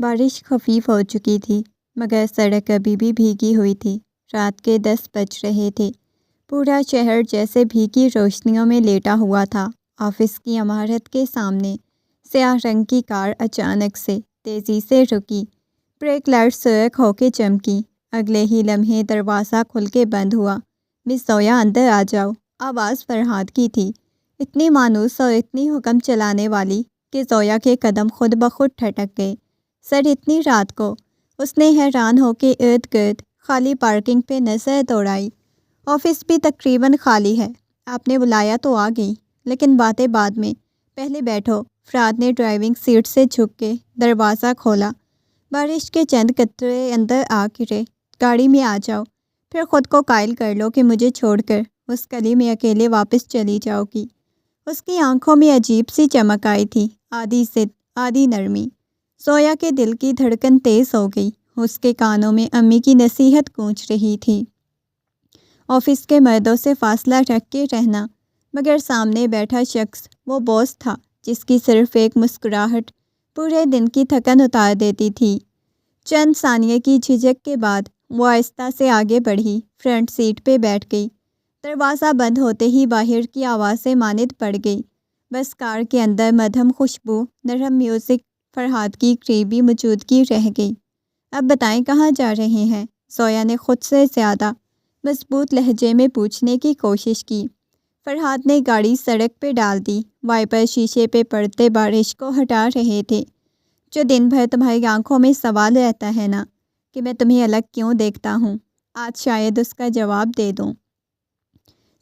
بارش خفیف ہو چکی تھی مگر سڑک ابھی بھی بھیگی ہوئی تھی۔ رات کے 10 بج رہے تھے۔ پورا شہر جیسے بھیگی روشنیوں میں لیٹا ہوا تھا۔ آفس کی عمارت کے سامنے سیاہ رنگ کی کار اچانک سے تیزی سے رکی، بریک لائٹ سرخ ہو کے چمکی۔ اگلے ہی لمحے دروازہ کھل کے بند ہوا۔ مس زویا اندر آ جاؤ، آواز فرحاد کی تھی، اتنی مانوس اور اتنی حکم چلانے والی کہ زویا کے قدم خود بخود ٹھٹک گئے۔ سر اتنی رات کو؟ اس نے حیران ہو کے ارد گرد خالی پارکنگ پہ نظر دوڑائی۔ آفس بھی تقریباً خالی ہے، آپ نے بلایا تو آ گئی، لیکن باتیں بعد میں، پہلے بیٹھو۔ فرحاد نے ڈرائیونگ سیٹ سے جھک کے دروازہ کھولا۔ بارش کے چند قطرے اندر آ گرے۔ گاڑی میں آ جاؤ، پھر خود کو قائل کر لو کہ مجھے چھوڑ کر اس گلی میں اکیلے واپس چلی جاؤ گی۔ اس کی آنکھوں میں عجیب سی چمک آئی تھی، آدھی ضد آدھی نرمی۔ زویا کے دل کی دھڑکن تیز ہو گئی۔ اس کے کانوں میں امی کی نصیحت گونج رہی تھی، آفس کے مردوں سے فاصلہ رکھ کے رہنا، مگر سامنے بیٹھا شخص وہ باس تھا جس کی صرف ایک مسکراہٹ پورے دن کی تھکن اتار دیتی تھی۔ چند ثانیے کی جھجک کے بعد وہ آہستہ سے آگے بڑھی، فرنٹ سیٹ پہ بیٹھ گئی۔ دروازہ بند ہوتے ہی باہر کی آوازیں ماند پڑ گئی، بس کار کے اندر مدھم خوشبو، نرم میوزک، فرحاد کی قریبی موجودگی رہ گئی۔ اب بتائیں کہاں جا رہے ہیں؟ زویا نے خود سے زیادہ مضبوط لہجے میں پوچھنے کی کوشش کی۔ فرحاد نے گاڑی سڑک پہ ڈال دی، وائپر شیشے پہ پڑتے بارش کو ہٹا رہے تھے۔ جو دن بھر تمہاری آنکھوں میں سوال رہتا ہے نا کہ میں تمہیں الگ کیوں دیکھتا ہوں، آج شاید اس کا جواب دے دوں۔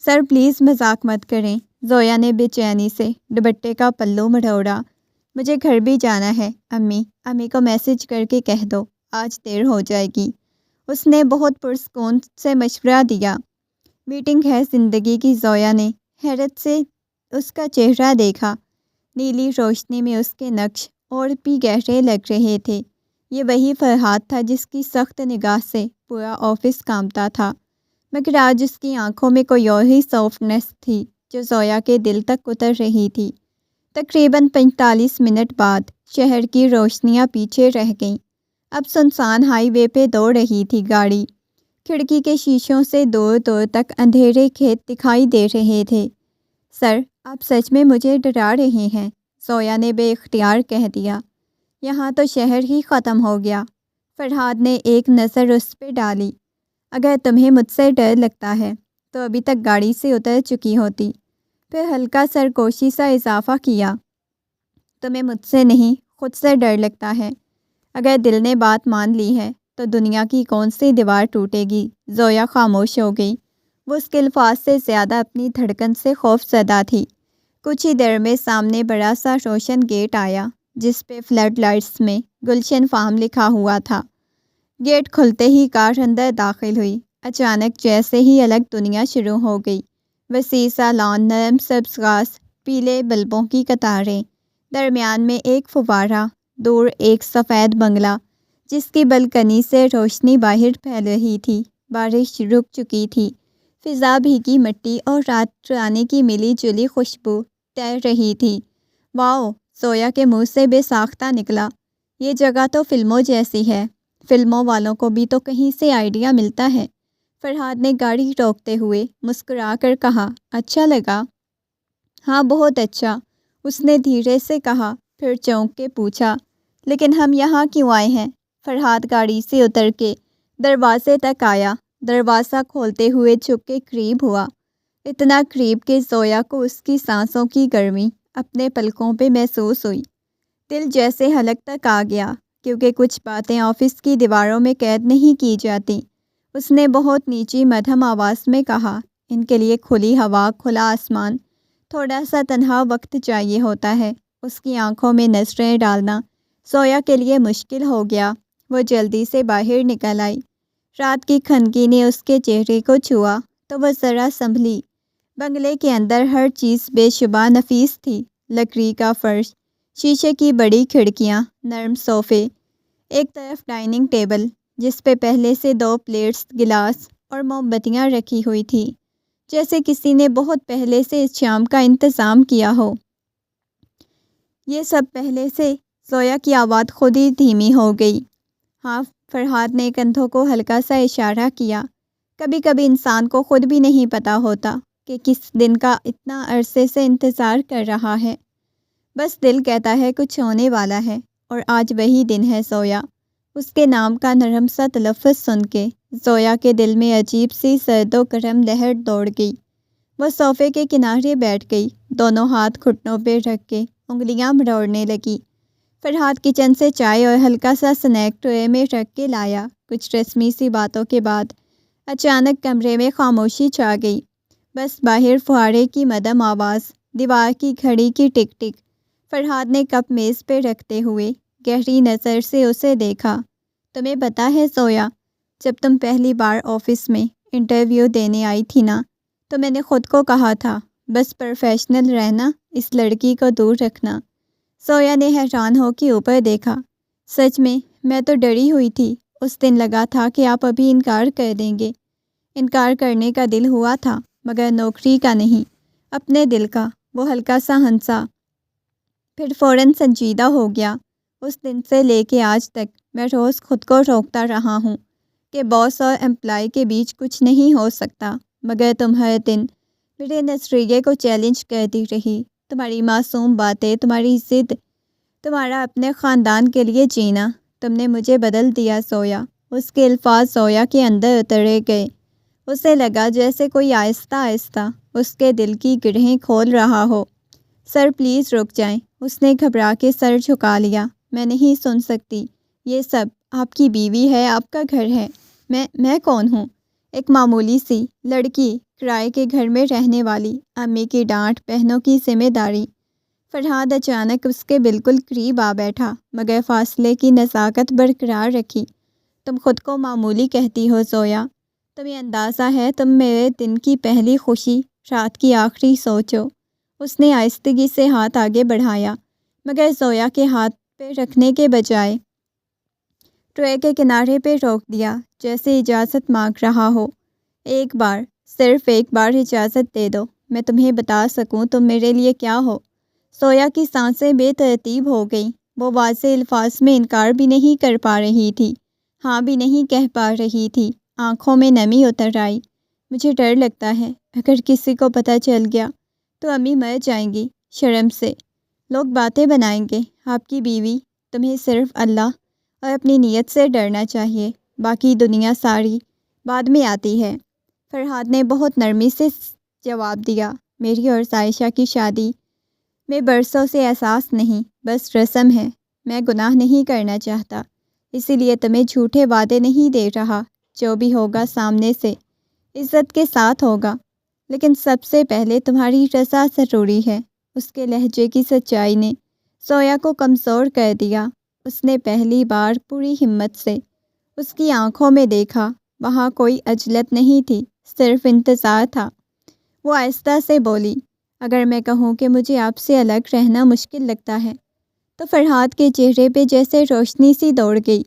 سر پلیز مذاق مت کریں، زویا نے بے چینی سے دوپٹے کا پلو مروڑا۔ مجھے گھر بھی جانا ہے، امی کو میسج کر کے کہہ دو، آج دیر ہو جائے گی۔ اس نے بہت پرسکون سے مشورہ دیا۔ میٹنگ ہے زندگی کی، زویا نے حیرت سے اس کا چہرہ دیکھا۔ نیلی روشنی میں اس کے نقش اور بھی گہرے لگ رہے تھے۔ یہ وہی فرحاد تھا جس کی سخت نگاہ سے پورا آفس کانپتا تھا، مگر آج اس کی آنکھوں میں کوئی اور ہی سافٹنس تھی جو زویا کے دل تک اتر رہی تھی۔ تقریباً 45 منٹ بعد شہر کی روشنیاں پیچھے رہ گئیں۔ اب سنسان ہائی وے پہ دوڑ رہی تھی گاڑی۔ کھڑکی کے شیشوں سے دور دور تک اندھیرے کھیت دکھائی دے رہے تھے۔ سر، آپ سچ میں مجھے ڈرا رہے ہیں، زویا نے بے اختیار کہہ دیا۔ یہاں تو شہر ہی ختم ہو گیا۔ فرحاد نے ایک نظر اس پہ ڈالی۔ اگر تمہیں مجھ سے ڈر لگتا ہے تو ابھی تک گاڑی سے اتر چکی ہوتی۔ پھر ہلکا سرگوشی سا اضافہ کیا، تمہیں مجھ سے نہیں، خود سے ڈر لگتا ہے۔ اگر دل نے بات مان لی ہے تو دنیا کی کون سی دیوار ٹوٹے گی؟ زویا خاموش ہو گئی۔ وہ اس کے الفاظ سے زیادہ اپنی دھڑکن سے خوف زدہ تھی۔ کچھ ہی دیر میں سامنے بڑا سا روشن گیٹ آیا جس پہ فلڈ لائٹس میں گلشن فارم لکھا ہوا تھا۔ گیٹ کھلتے ہی کار اندر داخل ہوئی۔ اچانک جیسے ہی الگ دنیا شروع ہو گئی۔ وسیع سا لان، نرم سبز گھاس، پیلے بلبوں کی قطاریں، درمیان میں ایک فوارہ، دور ایک سفید بنگلہ جس کی بلکنی سے روشنی باہر پھیل رہی تھی۔ بارش رک چکی تھی، فضا بھیگی مٹی اور رات رانے کی ملی جلی خوشبو تیر رہی تھی۔ واؤ، زویا کے منہ سے بے ساختہ نکلا، یہ جگہ تو فلموں جیسی ہے، فلموں والوں کو بھی تو کہیں سے آئیڈیا ملتا ہے۔ فرحاد نے گاڑی روکتے ہوئے مسکرا کر کہا، اچھا لگا؟ ہاں بہت اچھا، اس نے دھیرے سے کہا، پھر چونک کے پوچھا، لیکن ہم یہاں کیوں آئے ہیں؟ فرحاد گاڑی سے اتر کے دروازے تک آیا، دروازہ کھولتے ہوئے جھک کے قریب ہوا، اتنا قریب کہ زویا کو اس کی سانسوں کی گرمی اپنے پلکوں پہ محسوس ہوئی۔ دل جیسے حلق تک آ گیا، کیونکہ کچھ باتیں آفس کی دیواروں میں قید نہیں کی جاتی۔ اس نے بہت نیچی مدھم آواز میں کہا، ان کے لیے کھلی ہوا، کھلا آسمان، تھوڑا سا تنہا وقت چاہیے ہوتا ہے۔ اس کی آنکھوں میں نظریں ڈالنا زویا کے لیے مشکل ہو گیا۔ وہ جلدی سے باہر نکل آئی۔ رات کی خنکی نے اس کے چہرے کو چھوا تو وہ ذرا سنبھلی۔ بنگلے کے اندر ہر چیز بے شبہ نفیس تھی، لکڑی کا فرش، شیشے کی بڑی کھڑکیاں، نرم صوفے، ایک طرف ڈائننگ ٹیبل جس پہ پہلے سے 2 پلیٹس، گلاس اور موم بتیاں رکھی ہوئی تھی، جیسے کسی نے بہت پہلے سے اس شام کا انتظام کیا ہو۔ یہ سب پہلے سے زویا کی آواز خود ہی دھیمی ہو گئی۔ ہاں، فرحاد نے کندھوں کو ہلکا سا اشارہ کیا۔ کبھی کبھی انسان کو خود بھی نہیں پتہ ہوتا کہ کس دن کا اتنا عرصے سے انتظار کر رہا ہے۔ بس دل کہتا ہے کچھ ہونے والا ہے، اور آج وہی دن ہے زویا۔ اس کے نام کا نرم سا تلفظ سن کے زویا کے دل میں عجیب سی سرد و گرم لہر دوڑ گئی۔ وہ صوفے کے کنارے بیٹھ گئی، دونوں ہاتھ گھٹنوں پہ رکھ کے انگلیاں مروڑنے لگی۔ فرحاد کچن سے چائے اور ہلکا سا سنیک ٹرے میں رکھ کے لایا۔ کچھ رسمی سی باتوں کے بعد اچانک کمرے میں خاموشی چھا گئی۔ بس باہر فوارے کی مدھم آواز، دیوار کی گھڑی کی ٹک ٹک۔ فرحاد نے کپ میز پہ رکھتے ہوئے گہری نظر سے اسے دیکھا۔ تمہیں پتہ ہے زویا، جب تم پہلی بار آفس میں انٹرویو دینے آئی تھی نا، تو میں نے خود کو کہا تھا بس پروفیشنل رہنا، اس لڑکی کو دور رکھنا۔ زویا نے حیران ہو کے اوپر دیکھا۔ سچ میں تو ڈری ہوئی تھی۔ اس دن لگا تھا کہ آپ ابھی انکار کر دیں گے۔ انکار کرنے کا دل ہوا تھا، مگر نوکری کا نہیں، اپنے دل کا۔ وہ ہلکا سا ہنسا، پھر فوراً سنجیدہ ہو گیا۔ اس دن سے لے کے آج تک میں روز خود کو روکتا رہا ہوں کہ باس اور امپلائی کے بیچ کچھ نہیں ہو سکتا، مگر تم ہر دن میرے نظریے کو چیلنج کرتی رہی۔ تمہاری معصوم باتیں، تمہاری ضد، تمہارا اپنے خاندان کے لیے جینا، تم نے مجھے بدل دیا زویا۔ اس کے الفاظ زویا کے اندر اترے گئے۔ اسے لگا جیسے کوئی آہستہ آہستہ اس کے دل کی گرہیں کھول رہا ہو۔ سر پلیز رک جائیں۔ اس نے گھبرا کے سر جھکا لیا۔ میں نہیں سن سکتی یہ سب۔ آپ کی بیوی ہے، آپ کا گھر ہے۔ میں کون ہوں؟ ایک معمولی سی لڑکی، کرائے کے گھر میں رہنے والی، امی کی ڈانٹ، بہنوں کی ذمہ داری۔ فرحاد اچانک اس کے بالکل قریب آ بیٹھا، مگر فاصلے کی نزاکت برقرار رکھی۔ تم خود کو معمولی کہتی ہو زویا؟ تمہیں اندازہ ہے تم میرے دن کی پہلی خوشی، رات کی آخری سوچ ہو؟ اس نے آہستگی سے ہاتھ آگے بڑھایا، مگر زویا کے ہاتھ پہ رکھنے کے بجائے ٹرے کے کنارے پہ روک دیا، جیسے اجازت مانگ رہا ہو۔ ایک بار، صرف ایک بار اجازت دے دو، میں تمہیں بتا سکوں تم میرے لیے کیا ہو۔ زویا کی سانسیں بے ترتیب ہو گئیں۔ وہ واضح الفاظ میں انکار بھی نہیں کر پا رہی تھی، ہاں بھی نہیں کہہ پا رہی تھی۔ آنکھوں میں نمی اتر آئی۔ مجھے ڈر لگتا ہے اگر کسی کو پتہ چل گیا تو امی مر جائیں گی شرم سے، لوگ باتیں بنائیں گے۔ آپ کی بیوی، تمہیں صرف اللہ اور اپنی نیت سے ڈرنا چاہیے، باقی دنیا ساری بعد میں آتی ہے۔ فرحاد نے بہت نرمی سے جواب دیا، میری اور عائشہ کی شادی میں برسوں سے احساس نہیں، بس رسم ہے۔ میں گناہ نہیں کرنا چاہتا، اسی لیے تمہیں جھوٹے وعدے نہیں دے رہا۔ جو بھی ہوگا سامنے سے عزت کے ساتھ ہوگا، لیکن سب سے پہلے تمہاری رضا ضروری ہے۔ اس کے لہجے کی سچائی نے زویا کو کمزور کر دیا۔ اس نے پہلی بار پوری ہمت سے اس کی آنکھوں میں دیکھا۔ وہاں کوئی عجلت نہیں تھی، صرف انتظار تھا۔ وہ آہستہ سے بولی، اگر میں کہوں کہ مجھے آپ سے الگ رہنا مشکل لگتا ہے، تو فرحاد کے چہرے پہ جیسے روشنی سی دوڑ گئی۔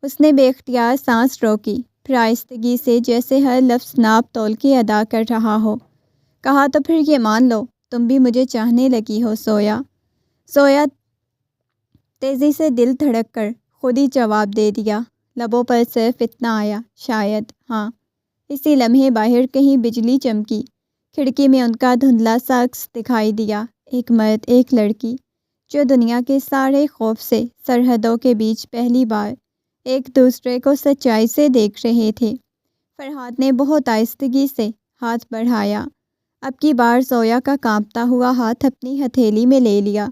اس نے بے اختیار سانس روکی، پھر آہستگی سے، جیسے ہر لفظ ناپ تول کے ادا کر رہا ہو، کہا، تو پھر یہ مان لو تم بھی مجھے چاہنے لگی ہو زویا۔ زویا تیزی سے دل دھڑک کر خود ہی جواب دے دیا، لبوں پر صرف اتنا آیا، شاید، ہاں۔ اسی لمحے باہر کہیں بجلی چمکی۔ کھڑکی میں ان کا دھندلا سا عکس دکھائی دیا، ایک مرد، ایک لڑکی، جو دنیا کے سارے خوف سے، سرحدوں کے بیچ پہلی بار ایک دوسرے کو سچائی سے دیکھ رہے تھے۔ فرحاد نے بہت آہستگی سے ہاتھ بڑھایا۔ اب کی بار زویا کا کانپتا ہوا ہاتھ اپنی ہتھیلی میں لے لیا۔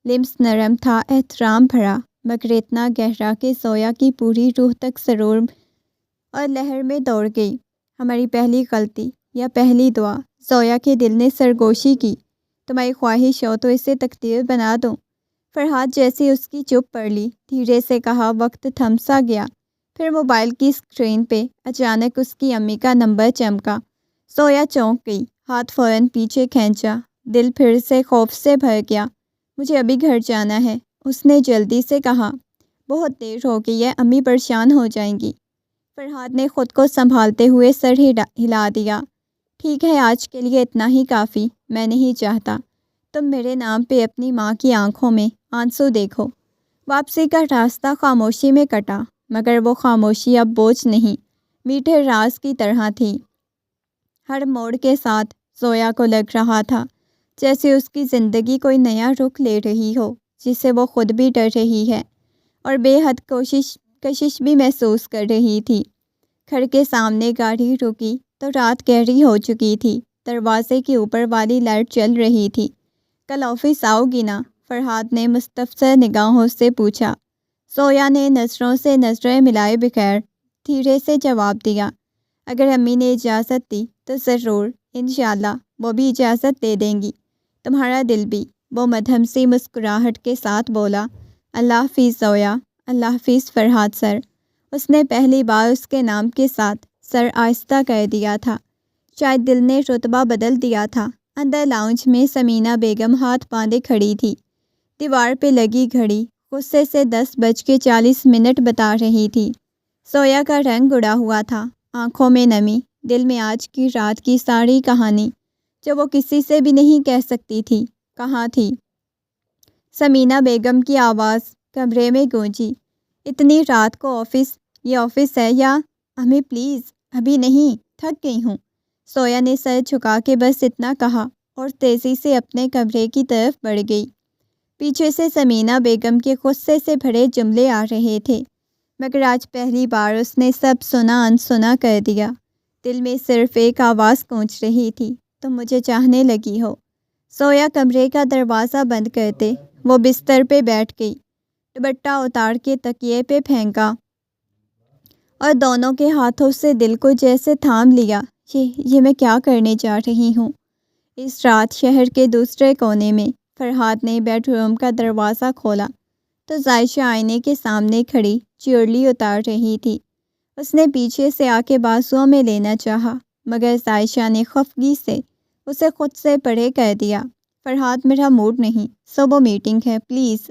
لمس نرم تھا، احترام بھرا، مگر اتنا گہرا کہ زویا کی پوری روح تک سرور اور لہر میں دوڑ گئی۔ ہماری پہلی غلطی یا پہلی دعا، زویا کے دل نے سرگوشی کی۔ تمہاری خواہش ہو تو اسے تقدیر بنا دوں۔ فرحاد جیسے اس کی چپ پڑ لی، دھیرے سے کہا، وقت تھم سا گیا۔ پھر موبائل کی اسکرین پہ اچانک اس کی امی کا نمبر چمکا۔ زویا چونک گئی، ہاتھ فوراً پیچھے کھینچا، دل پھر سے خوف سے بھر گیا۔ مجھے ابھی گھر جانا ہے، اس نے جلدی سے کہا، بہت دیر ہو گئی ہے، امی پریشان ہو جائیں گی۔ فرحاد نے خود کو سنبھالتے ہوئے سر ہلا دیا، ٹھیک ہے، آج کے لیے اتنا ہی کافی۔ میں نہیں چاہتا تم میرے نام پہ اپنی ماں کی آنکھوں میں آنسو دیکھو۔ واپسی کا راستہ خاموشی میں کٹا، مگر وہ خاموشی اب بوجھ نہیں، میٹھے راز کی طرح تھی۔ ہر موڑ کے ساتھ زویا کو لگ رہا تھا جیسے اس کی زندگی کوئی نیا رخ لے رہی ہو جسے وہ خود بھی ڈر رہی ہے اور بے حد کشش بھی محسوس کر رہی تھی۔ گھر کے سامنے گاڑی رکی تو رات گہری ہو چکی تھی۔ دروازے کے اوپر والی لائٹ چل رہی تھی۔ کل آفس آؤ گی نا؟ فرحاد نے مستفسر نگاہوں سے پوچھا۔ زویا نے نظروں سے نظریں ملائے بغیر دھیرے سے جواب دیا، اگر امی نے اجازت دی تو ضرور، انشاءاللہ وہ بھی اجازت دے دیں گی، تمہارا دل بھی۔ وہ مدھم سی مسکراہٹ کے ساتھ بولا۔ اللہ حافظ زویا۔ اللہ حافظ فرحاد سر۔ اس نے پہلی بار اس کے نام کے ساتھ سر آہستہ کر دیا تھا، شاید دل نے رتبہ بدل دیا تھا۔ اندر لاؤنج میں سمینہ بیگم ہاتھ باندھے کھڑی تھی۔ دیوار پہ لگی گھڑی غصے سے 10:40 بتا رہی تھی۔ زویا کا رنگ اڑا ہوا تھا، آنکھوں میں نمی، دل میں آج کی رات کی ساری کہانی جو وہ کسی سے بھی نہیں کہہ سکتی تھی، کہاں تھی؟ سمینہ بیگم کی آواز کمرے میں گونجی۔ اتنی رات کو آفس؟ یہ آفس ہے یا؟ امی پلیز، ابھی نہیں، تھک گئی ہوں۔ زویا نے سر جھکا کے بس اتنا کہا اور تیزی سے اپنے کمرے کی طرف بڑھ گئی۔ پیچھے سے سمینہ بیگم کے غصے سے بھرے جملے آ رہے تھے، مگر آج پہلی بار اس نے سب سنا انسنا کر دیا۔ دل میں صرف ایک آواز گونج رہی تھی، تم مجھے چاہنے لگی ہو۔ زویا کمرے کا دروازہ بند کرتے وہ بستر پہ بیٹھ گئی، دوپٹہ اتار کے تکیے پہ پھینکا اور دونوں کے ہاتھوں سے دل کو جیسے تھام لیا۔ یہ میں کیا کرنے جا رہی ہوں؟ اس رات شہر کے دوسرے کونے میں فرحاد نے بیڈ روم کا دروازہ کھولا تو عائشہ آئینے کے سامنے کھڑی چیورلی اتار رہی تھی۔ اس نے پیچھے سے آ کے بازوؤں میں لینا چاہا، مگر عائشہ نے خفگی سے اسے خود سے پرے کر دیا۔ فرحاد میرا موڈ نہیں، صبح میٹنگ ہے، پلیز۔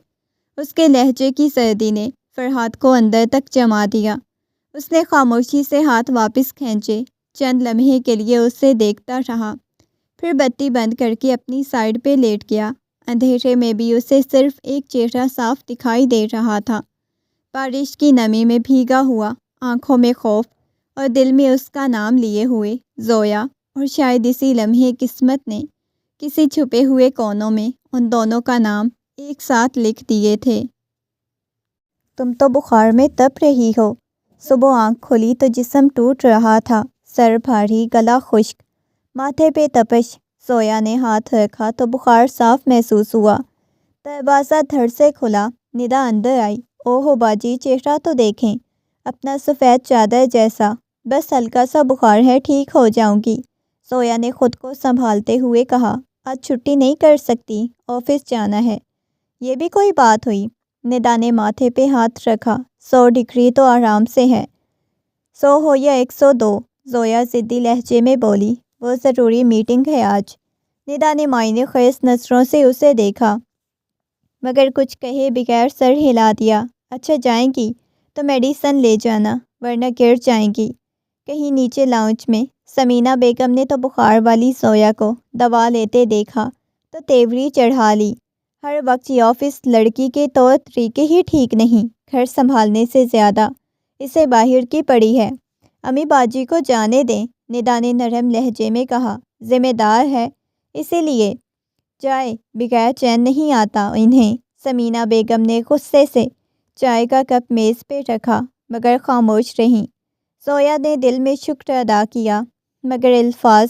اس کے لہجے کی سردی نے فرحاد کو اندر تک جما دیا۔ اس نے خاموشی سے ہاتھ واپس کھینچے، چند لمحے کے لیے اسے دیکھتا رہا، پھر بتی بند کر کے اپنی سائڈ پہ لیٹ گیا۔ اندھیرے میں بھی اسے صرف ایک چہرہ صاف دکھائی دے رہا تھا، بارش کی نمی میں بھیگا ہوا، آنکھوں میں خوف اور دل میں اس کا نام لیے ہوئے زویا۔ اور شاید اسی لمحے قسمت نے کسی چھپے ہوئے کونوں میں ان دونوں کا نام ایک ساتھ لکھ دیے تھے۔ تم تو بخار میں تپ رہی ہو۔ صبح آنکھ کھلی تو جسم ٹوٹ رہا تھا، سر بھاری، گلا خشک، ماتھے پہ تپش۔ زویا نے ہاتھ رکھا تو بخار صاف محسوس ہوا۔ دروازہ دھڑ سے کھلا، ندا اندر آئی۔ اوہو باجی، چہرہ تو دیکھیں، اپنا سفید چادر جیسا۔ بس ہلکا سا بخار ہے، ٹھیک ہو جاؤں گی۔ زویا نے خود کو سنبھالتے ہوئے کہا، آج چھٹی نہیں کر سکتی، آفس جانا ہے۔ یہ بھی کوئی بات ہوئی؟ ندا نے ماتھے پہ ہاتھ رکھا۔ 100 ڈگری تو آرام سے ہے۔ 100 ہو یا 102، زویا ضدی لہجے میں بولی، وہ ضروری میٹنگ ہے آج۔ ندا نے معنی خیز نظروں سے اسے دیکھا، مگر کچھ کہے بغیر سر ہلا دیا۔ اچھا جائیں گی تو میڈیسن لے جانا، ورنہ گر جائیں گی۔ کہیں نیچے لاؤنج میں سمینہ بیگم نے تو بخار والی زویا کو دوا لیتے دیکھا تو تیوری چڑھا لی۔ ہر وقت یہ آفس لڑکی کے طور طریقے ہی ٹھیک نہیں، گھر سنبھالنے سے زیادہ اسے باہر کی پڑی ہے۔ امی باجی کو جانے دیں، ندا نے نرم لہجے میں کہا، ذمہ دار ہے، اسی لیے جائے بغیر چین نہیں آتا انہیں۔ سمینہ بیگم نے غصے سے چائے کا کپ میز پہ رکھا، مگر خاموش رہیں۔ زویا نے دل میں شکر ادا کیا، مگر الفاظ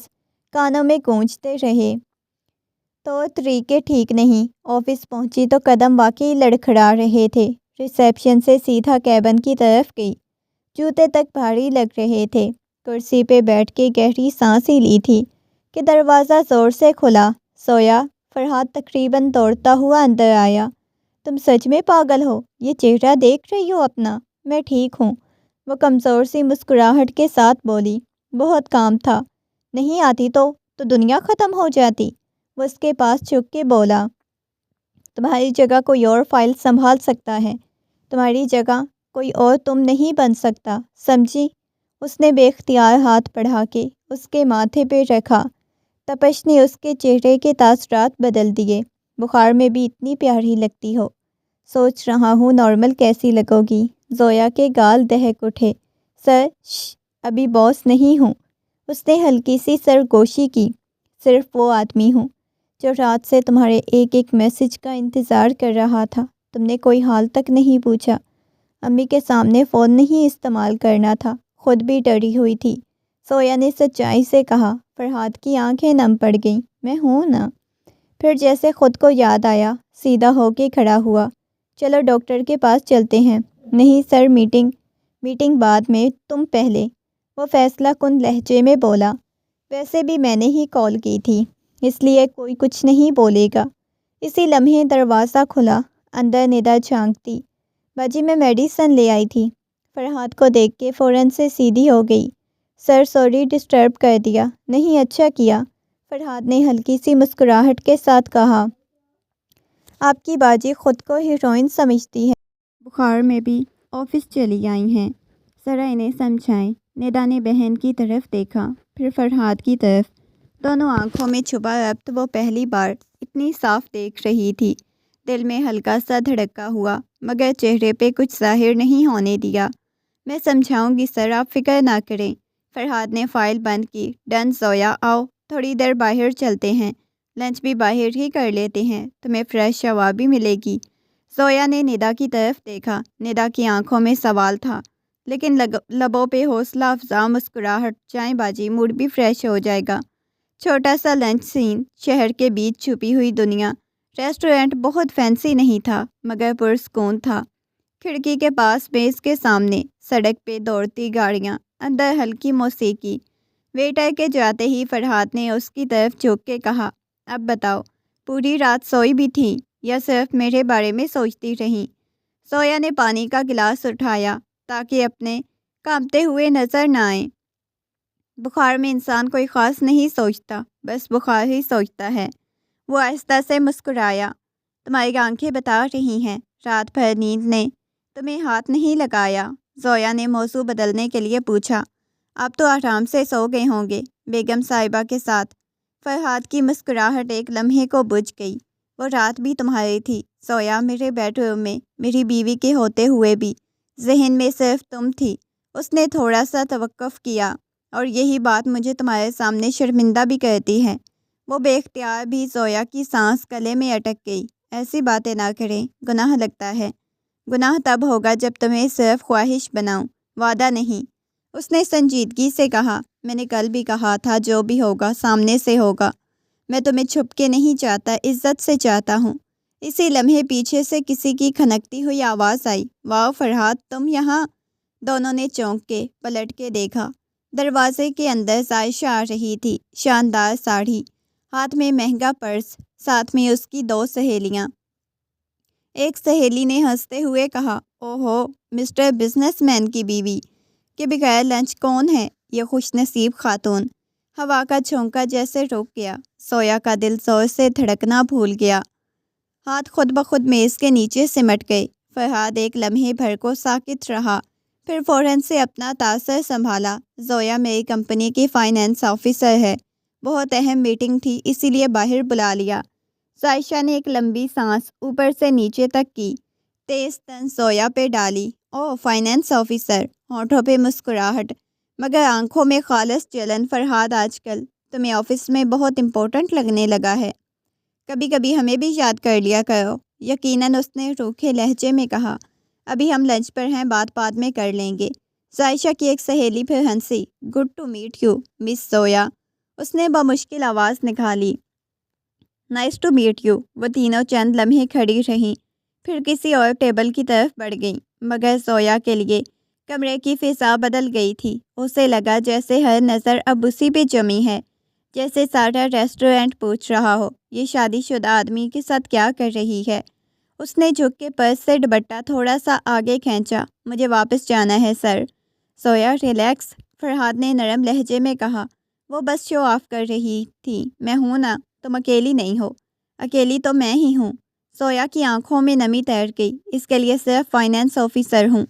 کانوں میں گونجتے رہے، طور طریقے ٹھیک نہیں۔ آفس پہنچی تو قدم واقعی لڑکھڑا رہے تھے۔ ریسیپشن سے سیدھا کیبن کی طرف گئی، جوتے تک بھاری لگ رہے تھے۔ کرسی پہ بیٹھ کے گہری سانس ہی لی تھی کہ دروازہ زور سے کھلا۔ زویا، فرحاد تقریباً دوڑتا ہوا اندر آیا۔ تم سچ میں پاگل ہو، یہ چہرہ دیکھ رہی ہو اپنا؟ میں ٹھیک ہوں، وہ کمزور سی مسکراہٹ کے ساتھ بولی۔ بہت کام تھا، نہیں آتی تو دنیا ختم ہو جاتی۔ وہ اس کے پاس جھک کے بولا، تمہاری جگہ کوئی اور فائل سنبھال سکتا ہے، تمہاری جگہ کوئی اور تم نہیں بن سکتا، سمجھی؟ اس نے بے اختیار ہاتھ بڑھا کے اس کے ماتھے پہ رکھا۔ تپش نے اس کے چہرے کے تاثرات بدل دیے۔ بخار میں بھی اتنی پیاری لگتی ہو، سوچ رہا ہوں نارمل کیسی لگو گی۔ زویا کے گال دہک اٹھے۔ سر ابھی باس نہیں ہوں۔ اس نے ہلکی سی سرگوشی کی۔ صرف وہ آدمی ہوں جو رات سے تمہارے ایک ایک میسج کا انتظار کر رہا تھا۔ تم نے کوئی حال تک نہیں پوچھا۔ امی کے سامنے فون نہیں استعمال کرنا تھا۔ خود بھی ڈری ہوئی تھی۔ زویا نے سچائی سے کہا۔ فرحاد کی آنکھیں نم پڑ گئیں۔ میں ہوں نا۔ پھر جیسے خود کو یاد آیا سیدھا ہو کے کھڑا ہوا۔ چلو ڈاکٹر کے پاس چلتے ہیں۔ نہیں سر، میٹنگ بعد میں، تم پہلے، وہ فیصلہ کن لہجے میں بولا۔ ویسے بھی میں نے ہی کال کی تھی، اس لیے کوئی کچھ نہیں بولے گا۔ اسی لمحے دروازہ کھلا۔ اندر ندا جھانکتی۔ باجی میں میڈیسن لے آئی تھی۔ فرحاد کو دیکھ کے فوراً سے سیدھی ہو گئی۔ سر سوری ڈسٹرب کر دیا۔ نہیں اچھا کیا، فرحاد نے ہلکی سی مسکراہٹ کے ساتھ کہا۔ آپ کی باجی خود کو ہیروئن سمجھتی ہے۔ بخار میں بھی آفس چلی آئی ہیں، ذرا انہیں سمجھائیں۔ ندا نے بہن کی طرف دیکھا، پھر فرحاد کی طرف۔ دونوں آنکھوں میں چھپا ربط وہ پہلی بار اتنی صاف دیکھ رہی تھی۔ دل میں ہلکا سا دھڑکا ہوا، مگر چہرے پہ کچھ ظاہر نہیں ہونے دیا۔ میں سمجھاؤں گی سر، آپ فکر نہ کریں۔ فرحاد نے فائل بند کی۔ ڈن زویا، آؤ تھوڑی دیر باہر چلتے ہیں، لنچ بھی باہر ہی کر لیتے ہیں، تمہیں فریش ہوا بھی ملے گی۔ زویا نے ندا کی طرف دیکھا۔ ندا کی آنکھوں میں سوال تھا، لیکن لبوں پہ حوصلہ افزا مسکراہٹ۔ جائیں باجی، موڈ بھی فریش ہو جائے گا۔ چھوٹا سا لنچ سین، شہر کے بیچ چھپی ہوئی دنیا۔ ریسٹورینٹ بہت فینسی نہیں تھا، مگر پرسکون تھا۔ کھڑکی کے پاس میز کے سامنے، سڑک پہ دوڑتی گاڑیاں، اندر ہلکی موسیقی۔ ویٹر کے جاتے ہی فرحاد نے اس کی طرف جھک کے کہا، اب بتاؤ، پوری رات سوئی بھی تھی یا صرف میرے بارے میں سوچتی رہیں؟ زویا نے پانی کا گلاس اٹھایا تاکہ اپنے کانپتے ہوئے نظر نہ آئیں۔ بخار میں انسان کوئی خاص نہیں سوچتا، بس بخار ہی سوچتا ہے۔ وہ آہستہ سے مسکرایا۔ تمہاری آنکھیں بتا رہی ہیں، رات بھر نیند نے تمہیں ہاتھ نہیں لگایا؟ زویا نے موضوع بدلنے کے لیے پوچھا۔ آپ تو آرام سے سو گئے ہوں گے بیگم صاحبہ کے ساتھ۔ فرحاد کی مسکراہٹ ایک لمحے کو بجھ گئی۔ وہ رات بھی تمہاری تھی زویا، میرے بیڈ روم میں، میری بیوی کے ہوتے ہوئے بھی ذہن میں صرف تم تھی۔ اس نے تھوڑا سا توقف کیا۔ اور یہی بات مجھے تمہارے سامنے شرمندہ بھی کرتی ہے۔ وہ بے اختیار بھی زویا کی سانس گلے میں اٹک گئی۔ ایسی باتیں نہ کریں، گناہ لگتا ہے۔ گناہ تب ہوگا جب تمہیں صرف خواہش بناؤں، وعدہ نہیں۔ اس نے سنجیدگی سے کہا، میں نے کل بھی کہا تھا جو بھی ہوگا سامنے سے ہوگا۔ میں تمہیں چھپ کے نہیں چاہتا، عزت سے چاہتا ہوں۔ اسی لمحے پیچھے سے کسی کی کھنکتی ہوئی آواز آئی، واؤ فرحاد، تم یہاں؟ دونوں نے چونک کے پلٹ کے دیکھا۔ دروازے کے اندر عائشہ آ رہی تھی، شاندار ساڑھی، ہاتھ میں مہنگا پرس، ساتھ میں اس کی 2 سہیلیاں۔ ایک سہیلی نے ہنستے ہوئے کہا، اوہو، مسٹر بزنس مین کی بیوی کے بغیر لنچ کون ہے یہ خوش نصیب خاتون؟ ہوا کا جھونکا جیسے رک گیا۔ زویا کا دل زور سے دھڑکنا بھول گیا۔ ہاتھ خود بخود میز کے نیچے سمٹ گئے۔ فرحاد ایک لمحے بھر کو ساکت رہا، پھر فوراً سے اپنا تاثر سنبھالا۔ زویا میری کمپنی کی فائنانس آفیسر ہے، بہت اہم میٹنگ تھی اسی لیے باہر بلا لیا۔ عائشہ نے ایک لمبی سانس اوپر سے نیچے تک کی، تیز طنز زویا پہ ڈالی۔ او فائنانس آفیسر، ہونٹوں پہ مسکراہٹ مگر آنکھوں میں خالص جلن۔ فرحاد، آج کل تمہیں آفس میں بہت امپورٹنٹ لگنے لگا ہے، کبھی کبھی ہمیں بھی یاد کر لیا کرو۔ یقیناً، اس نے روکھے لہجے میں کہا، ابھی ہم لنچ پر ہیں، بات بعد میں کر لیں گے۔ عائشہ کی ایک سہیلی پھر ہنسی۔ Good to meet you miss Zoya, اس نے بمشکل آواز نکالی۔ Nice to meet you. وہ تینوں چند لمحے کھڑی رہیں، پھر کسی اور ٹیبل کی طرف بڑھ گئیں، مگر زویا کے لیے کمرے کی فضا بدل گئی تھی۔ اسے لگا جیسے ہر نظر اب اسی پہ جمی ہے، جیسے سارا ریسٹورینٹ پوچھ رہا ہو، یہ شادی شدہ آدمی کے ساتھ کیا کر رہی ہے؟ اس نے جھک کے پرس سے دوپٹہ تھوڑا سا آگے کھینچا۔ مجھے واپس جانا ہے سر۔ زویا ریلیکس، فرحاد نے نرم لہجے میں کہا۔ وہ بس شو آف کر رہی تھی، میں ہوں نا، تم اکیلی نہیں ہو۔ اکیلی تو میں ہی ہوں۔ زویا کی آنکھوں میں نمی تیر گئی، اس کے لیے صرف فائنانس آفیسر ہوں۔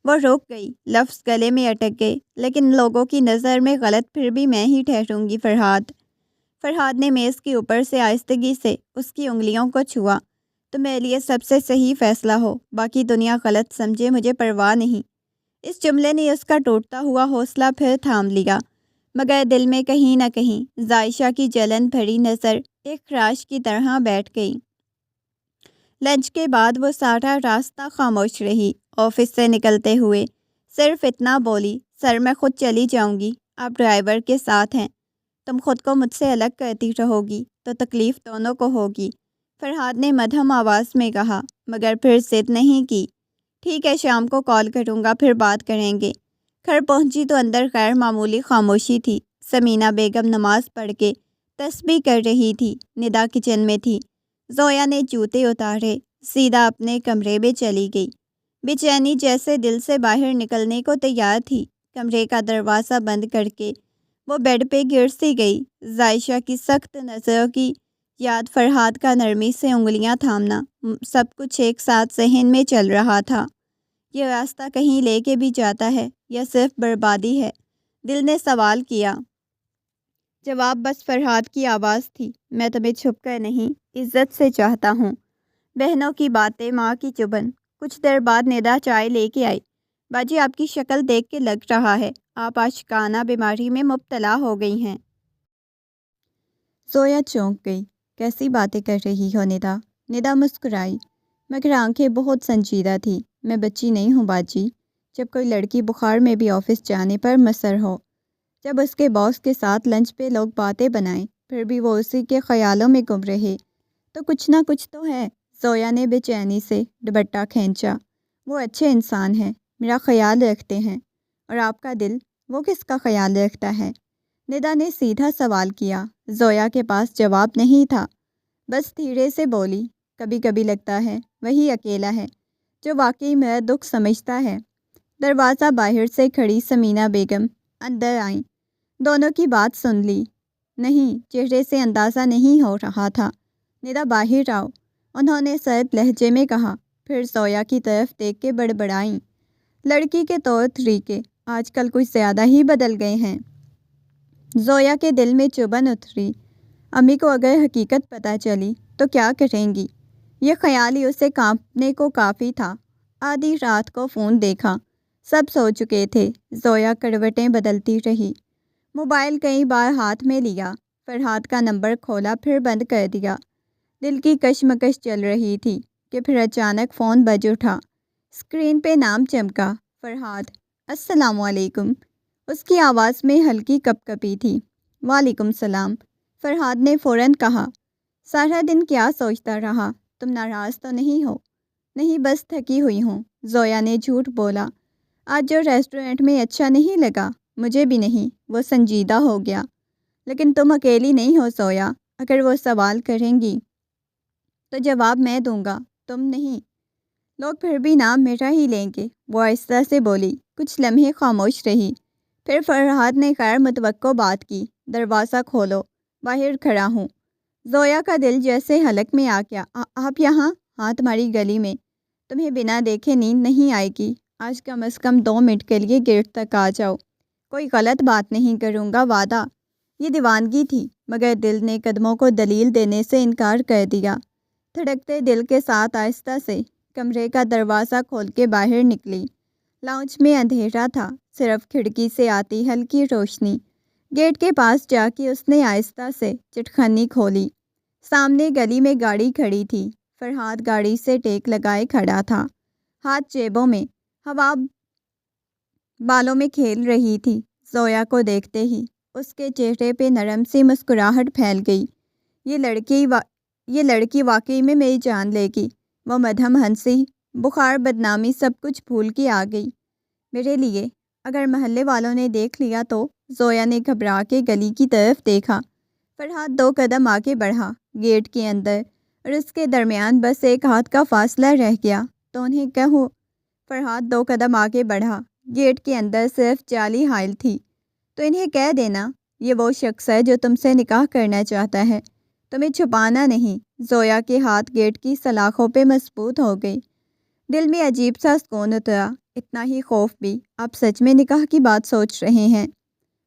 وہ رک گئی، لفظ گلے میں اٹک گئے، لیکن لوگوں کی نظر میں غلط، پھر بھی میں ہی ٹھہروں گی فرحاد۔ فرحاد نے میز کے اوپر سے آہستگی سے اس کی انگلیوں کو چھوا۔ تم میرے لیے سب سے صحیح فیصلہ ہو، باقی دنیا غلط سمجھے مجھے پرواہ نہیں۔ اس جملے نے اس کا ٹوٹتا ہوا حوصلہ پھر تھام لیا، مگر دل میں کہیں نہ کہیں عائشہ کی جلن بھری نظر ایک خراش کی طرح بیٹھ گئی۔ لنچ کے بعد وہ سارا راستہ خاموش رہی۔ آفس سے نکلتے ہوئے صرف اتنا بولی، سر میں خود چلی جاؤں گی، آپ ڈرائیور کے ساتھ ہیں، تم خود کو مجھ سے الگ کرتی رہو گی تو تکلیف دونوں کو ہوگی۔ فرحاد نے مدھم آواز میں کہا، مگر پھر ضد نہیں کی۔ ٹھیک ہے، شام کو کال کروں گا، پھر بات کریں گے۔ گھر پہنچی تو اندر غیر معمولی خاموشی تھی۔ سمینہ بیگم نماز پڑھ کے تسبیح کر رہی تھی۔ ندا کچن میں تھی۔ زویا نے جوتے اتارے، سیدھا اپنے کمرے میں چلی گئی۔ بے چینی جیسے دل سے باہر نکلنے کو تیار تھی۔ کمرے کا دروازہ بند کر کے وہ بیڈ پہ گر سی گئی۔ عائشہ کی سخت نظروں کی یاد، فرحاد کا نرمی سے انگلیاں تھامنا، سب کچھ ایک ساتھ ذہن میں چل رہا تھا۔ یہ راستہ کہیں لے کے بھی جاتا ہے یا صرف بربادی ہے؟ دل نے سوال کیا۔ جواب بس فرحاد کی آواز تھی، میں تمہیں چھپ کر نہیں، عزت سے چاہتا ہوں۔ بہنوں کی باتیں، ماں کی چبن۔ کچھ دیر بعد ندا چائے لے کے آئی۔ باجی، آپ کی شکل دیکھ کے لگ رہا ہے آپ عاشقانہ بیماری میں مبتلا ہو گئی ہیں۔ زویا چونک گئی۔ کیسی باتیں کر رہی ہو ندا؟ ندا مسکرائی، مگر آنکھیں بہت سنجیدہ تھی۔ میں بچی نہیں ہوں باجی۔ جب کوئی لڑکی بخار میں بھی آفس جانے پر مصر ہو، جب اس کے باس کے ساتھ لنچ پہ لوگ باتیں بنائیں، پھر بھی وہ اسی کے خیالوں میں گم رہے، تو کچھ نہ کچھ تو ہے۔ زویا نے بے چینی سے دوپٹہ کھینچا۔ وہ اچھے انسان ہیں، میرا خیال رکھتے ہیں، اور آپ کا دل، وہ کس کا خیال رکھتا ہے؟ ندا نے سیدھا سوال کیا۔ زویا کے پاس جواب نہیں تھا، بس دھیرے سے بولی، کبھی کبھی لگتا ہے وہی اکیلا ہے جو واقعی میرا دکھ سمجھتا ہے۔ دروازہ باہر سے کھڑی سمینہ بیگم اندر آئیں۔ دونوں کی بات سن لی؟ نہیں، چہرے سے اندازہ نہیں ہو رہا تھا۔ ندا، باہر آؤ، انہوں نے سرد لہجے میں کہا، پھر زویا کی طرف دیکھ کے بڑبڑائیں، لڑکی کے طور طریقے آج کل کچھ زیادہ ہی بدل گئے ہیں۔ زویا کے دل میں چبھن اتری، امی کو اگر حقیقت پتہ چلی تو کیا کریں گی؟ یہ خیال ہی اسے کانپنے کو کافی تھا۔ آدھی رات کو فون دیکھا، سب سو چکے تھے۔ زویا کروٹیں بدلتی رہی، موبائل کئی بار ہاتھ میں لیا، فرحاد کا نمبر کھولا پھر بند کر دیا۔ دل کی کشمکش چل رہی تھی کہ پھر اچانک فون بج اٹھا۔ اسکرین پہ نام چمکا، فرحاد۔ السلام علیکم۔ اس کی آواز میں ہلکی کپ کپی تھی۔ وعلیکم السلام، فرحاد نے فوراً کہا۔ سارا دن کیا سوچتا رہا؟ تم ناراض تو نہیں ہو؟ نہیں، بس تھکی ہوئی ہوں، زویا نے جھوٹ بولا۔ آج جو ریسٹورنٹ میں اچھا نہیں لگا، مجھے بھی نہیں، وہ سنجیدہ ہو گیا۔ لیکن تم اکیلی نہیں ہو زویا، اگر وہ سوال کریں گی تو جواب میں دوں گا، تم نہیں۔ لوگ پھر بھی نام میرا ہی لیں گے، وہ آہستہ سے بولی۔ کچھ لمحے خاموش رہی، پھر فرحاد نے غیر متوقع بات کی، دروازہ کھولو، باہر کھڑا ہوں۔ زویا کا دل جیسے حلق میں آ گیا۔ آپ یہاں؟ ہاں، تمہاری گلی میں۔ تمہیں بنا دیکھے نیند نہیں آئے گی، آج کم از کم 2 منٹ کے لیے گیٹ تک آ جاؤ۔ کوئی غلط بات نہیں کروں گا، وعدہ۔ یہ دیوانگی تھی، مگر دل نے قدموں کو دلیل دینے سے انکار کر دیا۔ دھڑکتے دل کے ساتھ آہستہ سے کمرے کا دروازہ کھول کے باہر نکلی۔ لاؤنج میں اندھیرا تھا، صرف کھڑکی سے آتی ہلکی روشنی۔ گیٹ کے پاس جا کے اس نے آہستہ سے چٹخنی کھولی۔ سامنے گلی میں گاڑی کھڑی تھی۔ فرحاد گاڑی سے ٹیک لگائے کھڑا تھا، ہاتھ جیبوں میں، ہوا بالوں میں کھیل رہی تھی۔ زویا کو دیکھتے ہی اس کے چہرے پہ نرم سی مسکراہٹ پھیل گئی۔ یہ لڑکی واقعی میں میری جان لے گی۔ وہ مدھم ہنسی، بخار، بدنامی سب کچھ بھول کے آ گئی۔ میرے لیے؟ اگر محلے والوں نے دیکھ لیا تو؟ زویا نے گھبرا کے گلی کی طرف دیکھا۔ فرحاد 2 قدم آگے بڑھا۔ گیٹ کے اندر اور اس کے درمیان بس ایک ہاتھ کا فاصلہ رہ گیا، تو انہیں کہو۔ فرحاد 2 قدم آگے بڑھا۔ گیٹ کے اندر صرف جعلی حائل تھی، تو انہیں کہہ دینا، یہ وہ شخص ہے جو تم سے نکاح کرنا چاہتا ہے، تمہیں چھپانا نہیں۔ زویا کے ہاتھ گیٹ کی سلاخوں پہ مضبوط ہو گئی۔ دل میں عجیب سا سکون اترا، اتنا ہی خوف بھی۔ آپ سچ میں نکاح کی بات سوچ رہے ہیں؟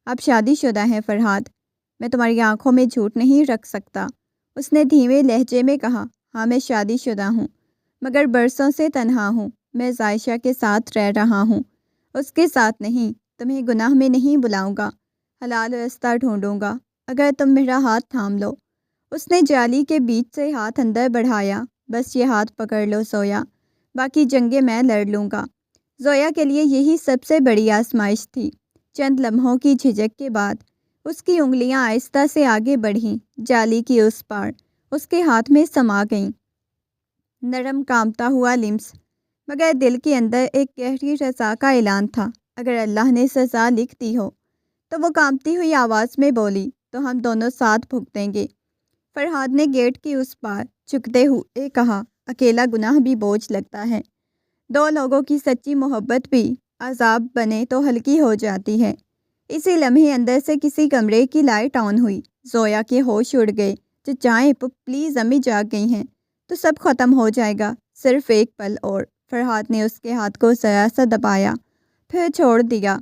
آپ شادی شدہ ہیں فرحاد؟ میں تمہاری آنکھوں میں جھوٹ نہیں رکھ سکتا، اس نے دھیمے لہجے میں کہا۔ ہاں میں شادی شدہ ہوں، مگر برسوں سے تنہا ہوں۔ میں عائشہ کے ساتھ رہ رہا ہوں، اس کے ساتھ نہیں۔ تمہیں گناہ میں نہیں بلاؤں گا، حلال راستہ ڈھونڈوں گا اگر تم میرا ہاتھ تھام لو۔ اس نے جالی کے بیچ سے ہاتھ اندر بڑھایا۔ بس یہ ہاتھ پکڑ لو زویا، باقی جنگیں میں لڑ لوں گا۔ زویا کے لیے یہی سب سے بڑی آزمائش تھی۔ چند لمحوں کی جھجک کے بعد اس کی انگلیاں آہستہ سے آگے بڑھیں، جالی کی اس پار اس کے ہاتھ میں سما گئیں۔ نرم کانپتا ہوا لمس، مگر دل کے اندر ایک گہری رضا کا اعلان تھا۔ اگر اللہ نے سزا لکھ دی ہو تو وہ کانپتی ہوئی آواز میں بولی، تو ہم دونوں ساتھ بھگتیں گے۔ فرحاد نے گیٹ کی اس پار جھکتے ہوئے کہا، اکیلا گناہ بھی بوجھ لگتا ہے، دو لوگوں کی سچی محبت بھی عذاب بنے تو ہلکی ہو جاتی ہے۔ اسی لمحے اندر سے کسی کمرے کی لائٹ آن ہوئی۔ زویا کے ہوش اڑ گئے۔ چچائیں پلیز امی جاگ گئی ہیں تو سب ختم ہو جائے گا، صرف ایک پل اور۔ فرحاد نے اس کے ہاتھ کو ذرا سا دبایا، پھر چھوڑ دیا۔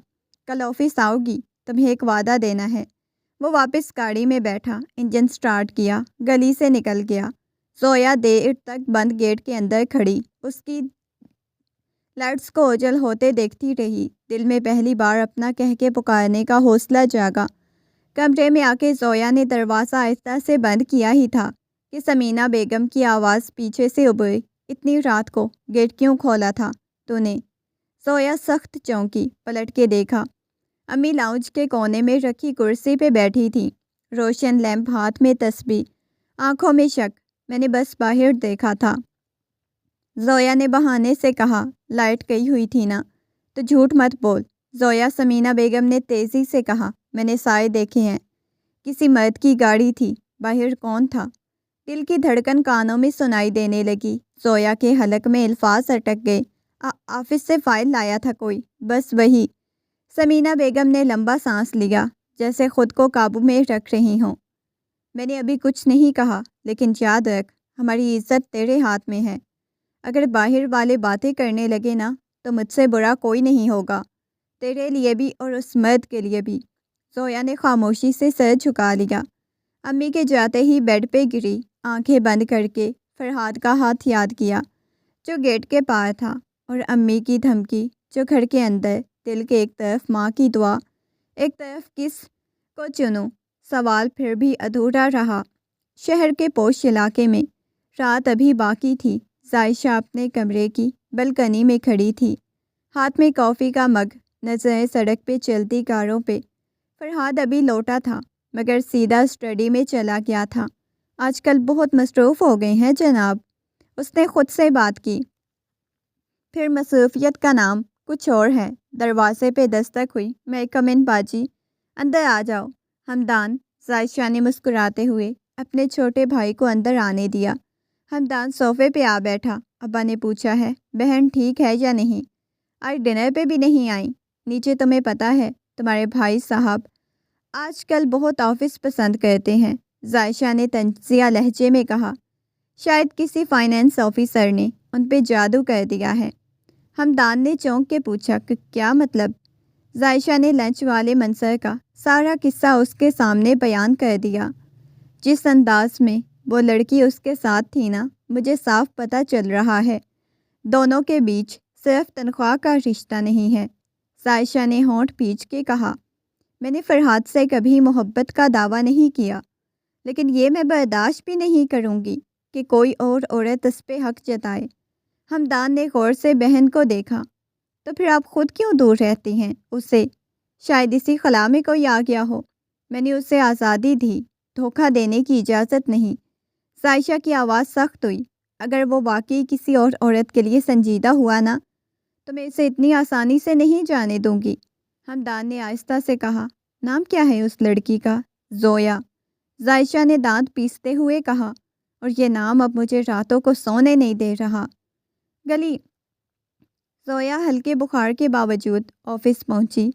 کل آفس آؤ گی، تمہیں ایک وعدہ دینا ہے۔ وہ واپس گاڑی میں بیٹھا، انجن سٹارٹ کیا، گلی سے نکل گیا۔ زویا دیر تک بند گیٹ کے اندر کھڑی اس کی لائٹس کو اوجل ہوتے دیکھتی رہی۔ دل میں پہلی بار اپنا کہہ کے پکارنے کا حوصلہ جاگا۔ کمرے میں آ کے زویا نے دروازہ آہستہ سے بند کیا ہی تھا کہ سمینہ بیگم کی آواز پیچھے سے ابھری، اتنی رات کو گیٹ کیوں کھولا تھا تو نے؟ زویا سخت چونکی، پلٹ کے دیکھا۔ امی لاؤنج کے کونے میں رکھی کرسی پہ بیٹھی تھی، روشن لیمپ ہاتھ میں تسبیح، آنکھوں میں شک۔ میں نے بس باہر دیکھا تھا، زویا نے بہانے سے کہا۔ لائٹ گئی ہوئی تھی نا تو جھوٹ مت بول، زویا سمینہ بیگم نے تیزی سے کہا۔ میں نے سائے دیکھے ہیں، کسی مرد کی گاڑی تھی، باہر کون تھا؟ دل کی دھڑکن کانوں میں سنائی دینے لگی۔ زویا کے حلق میں الفاظ اٹک گئے۔ آفس سے فائل لایا تھا کوئی، بس وہی۔ سمینہ بیگم نے لمبا سانس لیا، جیسے خود کو قابو میں رکھ رہی ہوں۔ میں نے ابھی کچھ نہیں کہا، لیکن یاد رکھ ہماری عزت تیرے ہاتھ میں ہے۔ اگر باہر والے باتیں کرنے لگے نا تو مجھ سے برا کوئی نہیں ہوگا، تیرے لیے بھی اور اس مرد کے لیے بھی۔ زویا نے خاموشی سے سر جھکا لیا۔ امی کے جاتے ہی بیڈ پہ گری، آنکھیں بند کر کے فرحاد کا ہاتھ یاد کیا جو گیٹ کے پار تھا، اور امی کی دھمکی جو گھر کے اندر۔ دل کے ایک طرف ماں کی دعا، ایک طرف کس کو چنوں؟ سوال پھر بھی ادھورا رہا۔ شہر کے پوش علاقے میں رات ابھی باقی تھی۔ عائشہ اپنے کمرے کی بلکنی میں کھڑی تھی، ہاتھ میں کافی کا مگ، نظریں سڑک پہ چلتی کاروں پہ۔ فرحاد ابھی لوٹا تھا، مگر سیدھا اسٹڈی میں چلا گیا تھا۔ آج کل بہت مصروف ہو گئے ہیں جناب، اس نے خود سے بات کی۔ پھر مصروفیت کا نام کچھ اور ہے۔ دروازے پہ دستک ہوئی۔ میں کم ان باجی، اندر آ جاؤ۔ ہمدان، عائشہ نے مسکراتے ہوئے اپنے چھوٹے بھائی کو اندر آنے دیا۔ ہمدان صوفے پہ آ بیٹھا۔ ابا نے پوچھا ہے بہن ٹھیک ہے یا نہیں؟ آج ڈنر پہ بھی نہیں آئی؟ نیچے تمہیں پتہ ہے تمہارے بھائی صاحب آج کل بہت آفس پسند کرتے ہیں، عائشہ نے تنزیہ لہجے میں کہا۔ شاید کسی فائنینس آفیسر نے ان پہ جادو کر دیا ہے۔ ہمدان نے چونک کے پوچھا کہ کیا مطلب؟ عائشہ نے لنچ والے منظر کا سارا قصہ اس کے سامنے بیان کر دیا۔ جس انداز میں وہ لڑکی اس کے ساتھ تھی نا، مجھے صاف پتہ چل رہا ہے دونوں کے بیچ صرف تنخواہ کا رشتہ نہیں ہے۔ عائشہ نے ہونٹ پیچ کے کہا، میں نے فرحاد سے کبھی محبت کا دعویٰ نہیں کیا، لیکن یہ میں برداشت بھی نہیں کروں گی کہ کوئی اور عورت اس پہ حق جتائے۔ ہمدان نے غور سے بہن کو دیکھا۔ تو پھر آپ خود کیوں دور رہتی ہیں اسے؟ شاید اسی خلا میں کوئی آ گیا ہو۔ میں نے اسے آزادی دی، دھوکہ دینے کی اجازت نہیں۔ عائشہ کی آواز سخت ہوئی۔ اگر وہ واقعی کسی اور عورت کے لیے سنجیدہ ہوا نا تو میں اسے اتنی آسانی سے نہیں جانے دوں گی۔ ہمدان نے آہستہ سے کہا، نام کیا ہے اس لڑکی کا؟ زویا، عائشہ نے دانت پیستے ہوئے کہا، اور یہ نام اب مجھے راتوں کو سونے نہیں دے رہا۔ گلی زویا ہلکے بخار کے باوجود آفس پہنچی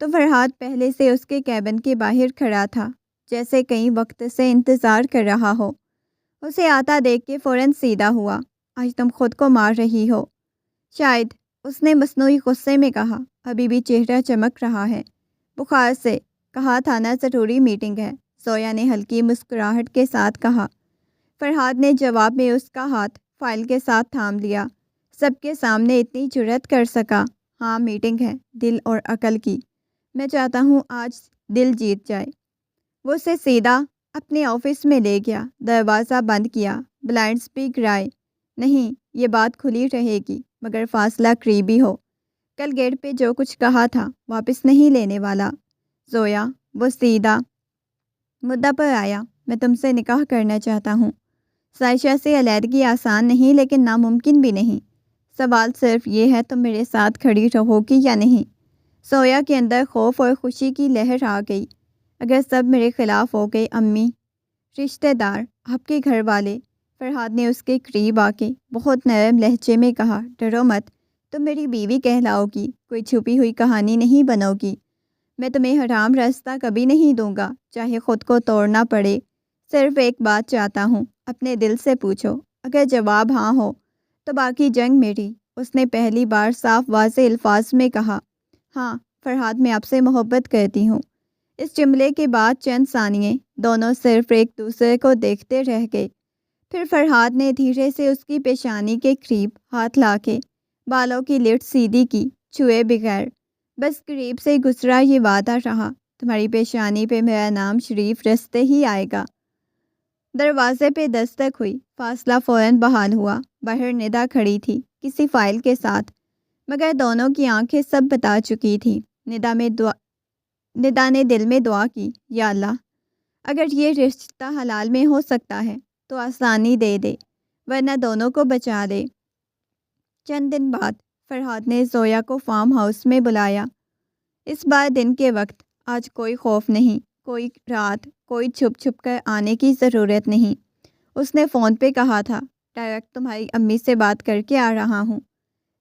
تو فرحاد پہلے سے اس کے کیبن کے باہر کھڑا تھا، جیسے کئی وقت سے انتظار کر رہا ہو۔ اسے آتا دیکھ کے فوراً سیدھا ہوا۔ آج تم خود کو مار رہی ہو شاید، اس نے مصنوعی غصے میں کہا۔ ابھی بھی چہرہ چمک رہا ہے بخار سے۔ کہا تھا نا ضروری میٹنگ ہے، زویا نے ہلکی مسکراہٹ کے ساتھ کہا۔ فرحاد نے جواب میں اس کا ہاتھ فائل کے ساتھ تھام لیا۔ سب کے سامنے اتنی جرأت کر سکا؟ ہاں میٹنگ ہے، دل اور عقل کی۔ میں چاہتا ہوں آج دل جیت جائے۔ وہ اسے سیدھا اپنے آفس میں لے گیا، دروازہ بند کیا، بلائنڈز بھی گرائے۔ نہیں، یہ بات کھلی رہے گی مگر فاصلہ قریبی ہو۔ کل گیٹ پہ جو کچھ کہا تھا واپس نہیں لینے والا۔ زویا، وہ سیدھا مدعا پر آیا، میں تم سے نکاح کرنا چاہتا ہوں۔ عائشہ سے علیحدگی آسان نہیں لیکن ناممکن بھی نہیں۔ سوال صرف یہ ہے تم میرے ساتھ کھڑی رہو گی یا نہیں؟ زویا کے اندر خوف اور خوشی کی لہر آ گئی۔ اگر سب میرے خلاف ہو گئے، امی، رشتہ دار، آپ کے گھر والے؟ فرحاد نے اس کے قریب آ کے بہت نرم لہجے میں کہا، ڈرو مت، تم میری بیوی کہلاؤ گی، کوئی چھپی ہوئی کہانی نہیں بنو گی۔ میں تمہیں حرام راستہ کبھی نہیں دوں گا، چاہے خود کو توڑنا پڑے۔ صرف ایک بات چاہتا ہوں، اپنے دل سے پوچھو، اگر جواب ہاں ہو تو باقی جنگ میری۔ اس نے پہلی بار صاف واضح الفاظ میں کہا، ہاں فرحاد، میں آپ سے محبت کرتی ہوں۔ اس جملے کے بعد چند ثانیے دونوں صرف ایک دوسرے کو دیکھتے رہ گئے۔ پھر فرحاد نے دھیرے سے اس کی پیشانی کے قریب ہاتھ لا کے بالوں کی لٹ سیدھی کی، چھوئے بغیر۔ بس قریب سے گزرا یہ وعدہ رہا، تمہاری پیشانی پہ میرا نام شریف رستے ہی آئے گا۔ دروازے پہ دستک ہوئی، فاصلہ فوراً بحال ہوا۔ باہر ندا کھڑی تھی کسی فائل کے ساتھ، مگر دونوں کی آنکھیں سب بتا چکی تھیں۔ ندا نے دل میں دعا کی، یا اللہ، اگر یہ رشتہ حلال میں ہو سکتا ہے تو آسانی دے دے، ورنہ دونوں کو بچا دے۔ چند دن بعد فرحاد نے زویا کو فارم ہاؤس میں بلایا۔ اس بار دن کے وقت، آج کوئی خوف نہیں، کوئی رات، کوئی چھپ چھپ کر آنے کی ضرورت نہیں۔ اس نے فون پہ کہا تھا، ڈائریکٹ تمہاری امی سے بات کر کے آ رہا ہوں،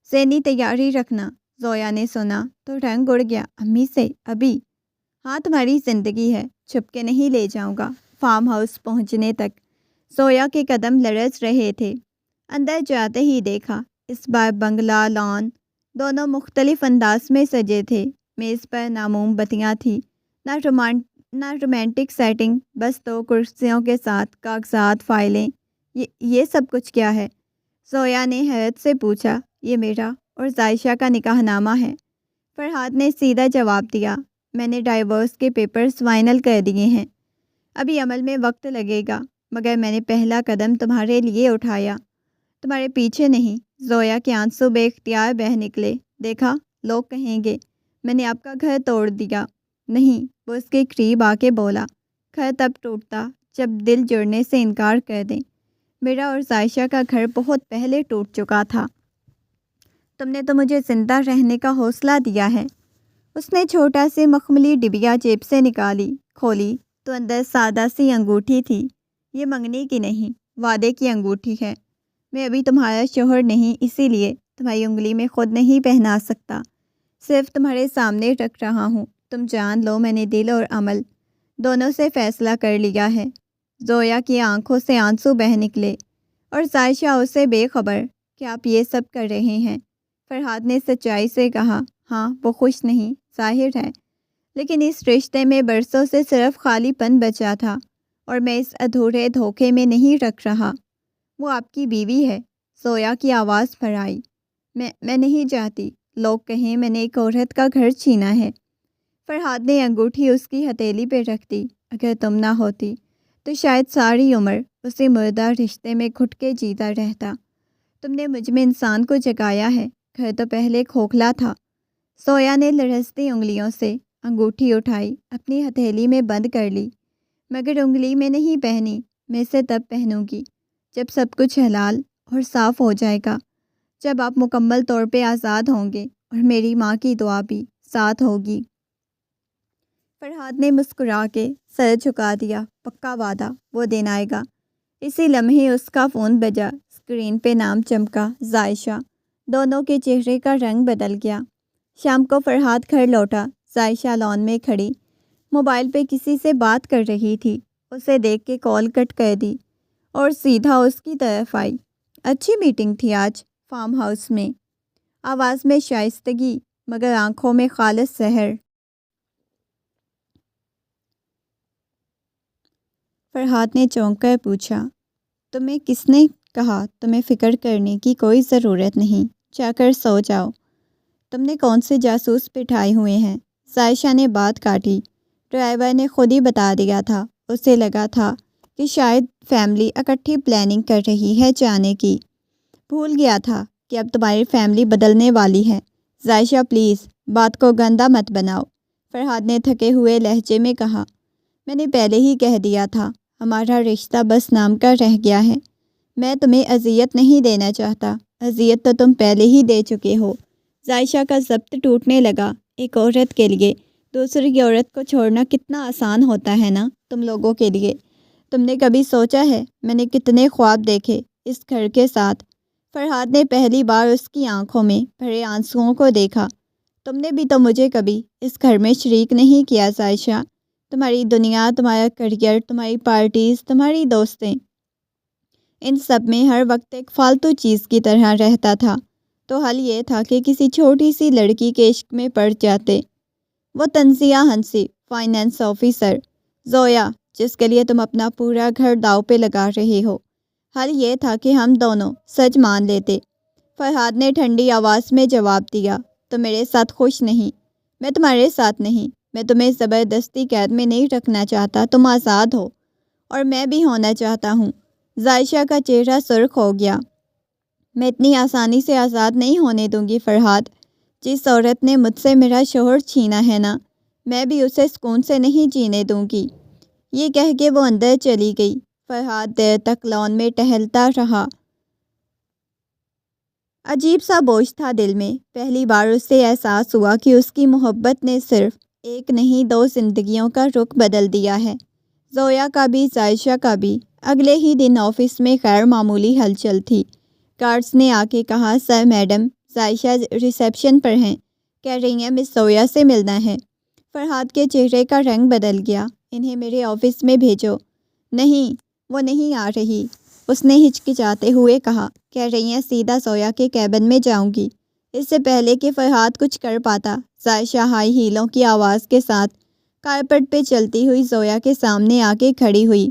ذہنی تیاری رکھنا۔ زویا نے سنا تو رنگ اڑ گیا، امی سے ابھی؟ ہاں، تمہاری زندگی ہے، چھپ کے نہیں لے جاؤں گا۔ فارم ہاؤس پہنچنے تک زویا کے قدم لرز رہے تھے۔ اندر جاتے ہی دیکھا، اس بار بنگلہ لان دونوں مختلف انداز میں سجے تھے۔ میز پر نہ موم بتیاں تھیں، نہ رومانٹک سیٹنگ، بس دو کرسیوں کے ساتھ کاغذات، فائلیں۔ یہ سب کچھ کیا ہے؟ زویا نے حیرت سے پوچھا۔ یہ میرا اور عائشہ کا نکاح نامہ ہے، فرحاد نے سیدھا جواب دیا۔ میں نے ڈائیورس کے پیپرز فائنل کر دیے ہیں، ابھی عمل میں وقت لگے گا، مگر میں نے پہلا قدم تمہارے لیے اٹھایا، تمہارے پیچھے نہیں۔ زویا کے آنسو بے اختیار بہہ نکلے۔ دیکھا، لوگ کہیں گے میں نے آپ کا گھر توڑ دیا۔ نہیں، وہ اس کے قریب آ کے بولا، گھر تب ٹوٹتا جب دل جڑنے سے انکار کر دیں۔ میرا اور عائشہ کا گھر بہت پہلے ٹوٹ چکا تھا، تم نے تو مجھے زندہ رہنے کا حوصلہ دیا ہے۔ اس نے چھوٹا سی مخملی ڈبیا جیب سے نکالی، کھولی تو اندر سادہ سی انگوٹھی تھی۔ یہ منگنی کی نہیں، وعدے کی انگوٹھی ہے۔ میں ابھی تمہارا شوہر نہیں، اسی لیے تمہاری انگلی میں خود نہیں پہنا سکتا، صرف تمہارے سامنے رکھ رہا ہوں۔ تم جان لو میں نے دل اور عمل دونوں سے فیصلہ کر لیا ہے۔ زویا کی آنکھوں سے آنسو بہہ نکلے، اور عائشہ اسے بے خبر کہ آپ یہ سب کر رہے ہیں۔ فرحاد نے سچائی سے کہا، ہاں وہ خوش نہیں، ظاہر ہے، لیکن اس رشتے میں برسوں سے صرف خالی پن بچا تھا، اور میں اس ادھورے دھوکے میں نہیں رکھ رہا۔ وہ آپ کی بیوی ہے۔ زویا کی آواز پر آئی، میں نہیں چاہتی لوگ کہیں میں نے ایک عورت کا گھر چھینا ہے۔ فرحاد نے انگوٹھی اس کی ہتھیلی پہ رکھ دی، اگر تم نہ ہوتی تو شاید ساری عمر اسی مردہ رشتے میں گھٹ کے جیتا رہتا۔ تم نے مجھ میں انسان کو جگایا ہے، گھر تو پہلے کھوکھلا تھا۔ زویا نے لرزتی انگلیوں سے انگوٹھی اٹھائی، اپنی ہتھیلی میں بند کر لی، مگر انگلی میں نہیں پہنی۔ میں اسے تب پہنوں گی جب سب کچھ حلال اور صاف ہو جائے گا، جب آپ مکمل طور پہ آزاد ہوں گے، اور میری ماں کی دعا بھی ساتھ ہوگی۔ فرحاد نے مسکرا کے سر جھکا دیا، پکا وعدہ، وہ دن آئے گا۔ اسی لمحے اس کا فون بجا، اسکرین پہ نام چمکا، عائشہ۔ دونوں کے چہرے کا رنگ بدل گیا۔ شام کو فرحاد گھر لوٹا، عائشہ لان میں کھڑی موبائل پہ کسی سے بات کر رہی تھی۔ اسے دیکھ کے کال کٹ کر دی اور سیدھا اس کی طرف آئی۔ اچھی میٹنگ تھی آج فارم ہاؤس میں، آواز میں شائستگی مگر آنکھوں میں خالص سحر۔ فرحاد نے چونک کر پوچھا، تمہیں کس نے کہا تمہیں فکر کرنے کی کوئی ضرورت نہیں، جا کر سو جاؤ۔ تم نے کون سے جاسوس بٹھائے ہوئے ہیں؟ عائشہ نے بات کاٹی۔ ڈرائیور نے خود ہی بتا دیا تھا۔ اسے لگا تھا کہ شاید فیملی اکٹھی پلاننگ کر رہی ہے جانے کی۔ بھول گیا تھا کہ اب تمہاری فیملی بدلنے والی ہے۔ عائشہ پلیز بات کو گندا مت بناؤ، فرحاد نے تھکے ہوئے لہجے میں کہا۔ میں نے پہلے ہی کہہ دیا تھا، ہمارا رشتہ بس نام کا رہ گیا ہے۔ میں تمہیں اذیت نہیں دینا چاہتا، اذیت تو تم پہلے ہی دے چکے ہو۔ عائشہ کا ضبط ٹوٹنے لگا۔ ایک عورت کے لیے دوسری عورت کو چھوڑنا کتنا آسان ہوتا ہے نا تم لوگوں کے لیے۔ تم نے کبھی سوچا ہے میں نے کتنے خواب دیکھے اس گھر کے ساتھ؟ فرحاد نے پہلی بار اس کی آنکھوں میں بھرے آنسوؤں کو دیکھا۔ تم نے بھی تو مجھے کبھی اس گھر میں شریک نہیں کیا عائشہ۔ تمہاری دنیا، تمہارا کریئر، تمہاری پارٹیز، تمہاری دوستیں، ان سب میں ہر وقت ایک فالتو چیز کی طرح رہتا تھا۔ تو حل یہ تھا کہ کسی چھوٹی سی لڑکی کے عشق میں پڑ جاتے۔ وہ تنزیہ ہنسی، فائنانس آفیسر، زویا، جس کے لیے تم اپنا پورا گھر داؤ پہ لگا رہے ہو۔ حل یہ تھا کہ ہم دونوں سچ مان لیتے۔ فرحاد نے ٹھنڈی آواز میں جواب دیا۔ تم میرے ساتھ خوش نہیں، میں تمہارے ساتھ نہیں۔ میں تمہیں زبردستی قید میں نہیں رکھنا چاہتا، تم آزاد ہو، اور میں بھی ہونا چاہتا ہوں۔ عائشہ کا چہرہ سرخ ہو گیا۔ میں اتنی آسانی سے آزاد نہیں ہونے دوں گی فرحاد۔ جس عورت نے مجھ سے میرا شوہر چھینا ہے نا، میں بھی اسے سکون سے نہیں جینے دوں گی۔ یہ کہہ کے وہ اندر چلی گئی۔ فرحاد دیر تک لان میں ٹہلتا رہا۔ عجیب سا بوجھ تھا دل میں۔ پہلی بار اسے احساس ہوا کہ اس کی محبت نے صرف ایک نہیں 2 زندگیوں کا رخ بدل دیا ہے، زویا کا بھی، عائشہ کا بھی۔ اگلے ہی دن آفس میں غیر معمولی ہلچل تھی۔ گارڈز نے آ کے کہا، سر میڈم عائشہ ریسیپشن پر ہیں، کہہ رہی ہیں مس زویا سے ملنا ہے۔ فرحاد کے چہرے کا رنگ بدل گیا۔ انہیں میرے آفس میں بھیجو۔ نہیں، وہ نہیں آ رہی، اس نے ہچکچاتے ہوئے کہا، کہہ رہی ہیں سیدھا زویا کے کیبن میں جاؤں گی۔ اس سے پہلے کہ فرحاد کچھ کر پاتا، عائشہ ہائی ہیلوں کی آواز کے ساتھ کارپٹ پہ چلتی ہوئی زویا کے سامنے آ کے کھڑی ہوئی۔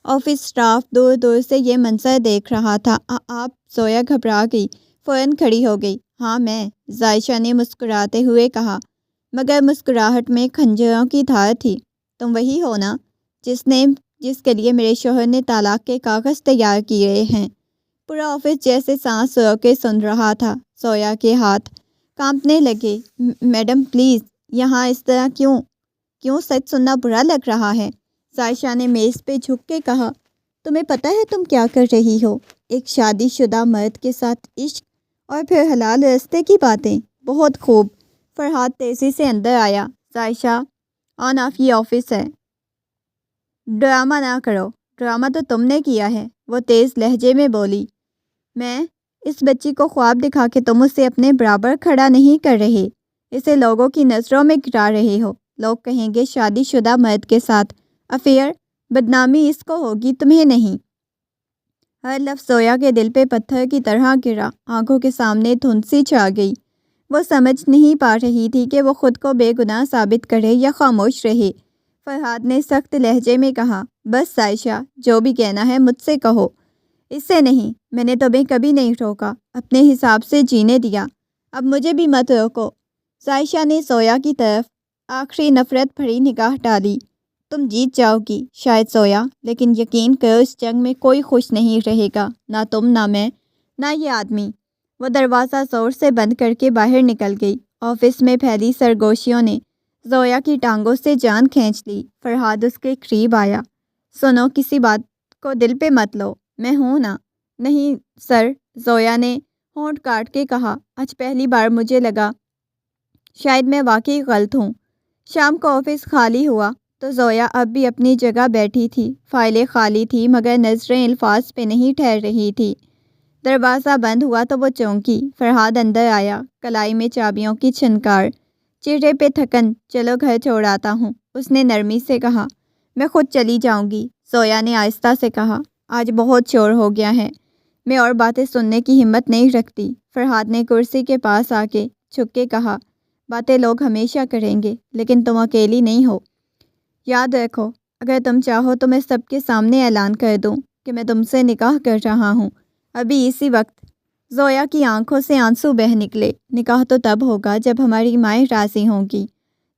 آفس اسٹاف دور دور سے یہ منظر دیکھ رہا تھا۔ آپ؟ زویا گھبرا گئی، فوراً کھڑی ہو گئی۔ ہاں میں، عائشہ نے مسکراتے ہوئے کہا، مگر مسکراہٹ میں خنجروں کی دھار تھی۔ تم وہی ہو نا جس کے لیے میرے شوہر نے طلاق کے کاغذ تیار کیے ہیں؟ پورا آفس جیسے سانس روک کے سن رہا تھا۔ زویا کے ہاتھ کانپنے لگے۔ میڈم پلیز، یہاں اس طرح کیوں سچ سننا برا لگ رہا ہے؟ عائشہ نے میز پہ جھک کے کہا، تمہیں پتہ ہے تم کیا کر رہی ہو؟ ایک شادی شدہ مرد کے ساتھ عشق، اور پھر حلال راستے کی باتیں۔ بہت خوب۔ فرحاد تیزی سے اندر آیا۔ عائشہ، آن آف یہ آفس ہے، ڈرامہ نہ کرو۔ ڈرامہ تو تم نے کیا ہے، وہ تیز لہجے میں بولی۔ میں؟ اس بچی کو خواب دکھا کے تم اسے اپنے برابر کھڑا نہیں کر رہے، اسے لوگوں کی نظروں میں گرا رہے ہو۔ لوگ کہیں گے شادی شدہ مرد کے ساتھ افیئر، بدنامی اس کو ہوگی، تمہیں نہیں۔ ہر لفظ زویا کے دل پہ پتھر کی طرح گرا۔ آنکھوں کے سامنے دھند سی چھا گئی۔ وہ سمجھ نہیں پا رہی تھی کہ وہ خود کو بے گناہ ثابت کرے یا خاموش رہے۔ فرحاد نے سخت لہجے میں کہا، بس عائشہ، جو بھی کہنا ہے مجھ سے کہو، اس سے نہیں۔ میں نے تمہیں کبھی نہیں روکا، اپنے حساب سے جینے دیا، اب مجھے بھی مت روکو۔ عائشہ نے زویا کی طرف آخری نفرت بھری نگاہ ڈالی۔ تم جیت جاؤ گی شاید زویا، لیکن یقین کرو اس جنگ میں کوئی خوش نہیں رہے گا، نہ تم، نہ میں، نہ یہ آدمی۔ وہ دروازہ زور سے بند کر کے باہر نکل گئی۔ آفس میں پھیلی سرگوشیوں نے زویا کی ٹانگوں سے جان کھینچ لی۔ فرحاد اس کے قریب آیا۔ سنو، کسی بات کو دل پہ مت لو، میں ہوں نا؟ نہیں سر، زویا نے ہونٹ کاٹ کے کہا، آج پہلی بار مجھے لگا شاید میں واقعی غلط ہوں۔ شام کو آفس خالی ہوا تو زویا اب بھی اپنی جگہ بیٹھی تھی۔ فائلیں خالی تھی مگر نظریں الفاظ پہ نہیں ٹھہر رہی تھی۔ دروازہ بند ہوا تو وہ چونکی۔ فرحاد اندر آیا، کلائی میں چابیوں کی چھنکار، چہرے پہ تھکن۔ چلو گھر چھوڑ آتا ہوں، اس نے نرمی سے کہا۔ میں خود چلی جاؤں گی، زویا نے آہستہ سے کہا، آج بہت شور ہو گیا ہے، میں اور باتیں سننے کی ہمت نہیں رکھتی۔ فرحاد نے کرسی کے پاس آ کے جھک کے کہا، باتیں لوگ ہمیشہ کریں گے، لیکن تم اکیلی نہیں ہو۔ یاد رکھو، اگر تم چاہو تو میں سب کے سامنے اعلان کر دوں کہ میں تم سے نکاح کر رہا ہوں ابھی اسی وقت۔ زویا کی آنکھوں سے آنسو بہہ نکلے۔ نکاح تو تب ہوگا جب ہماری مائیں راضی ہوں گی،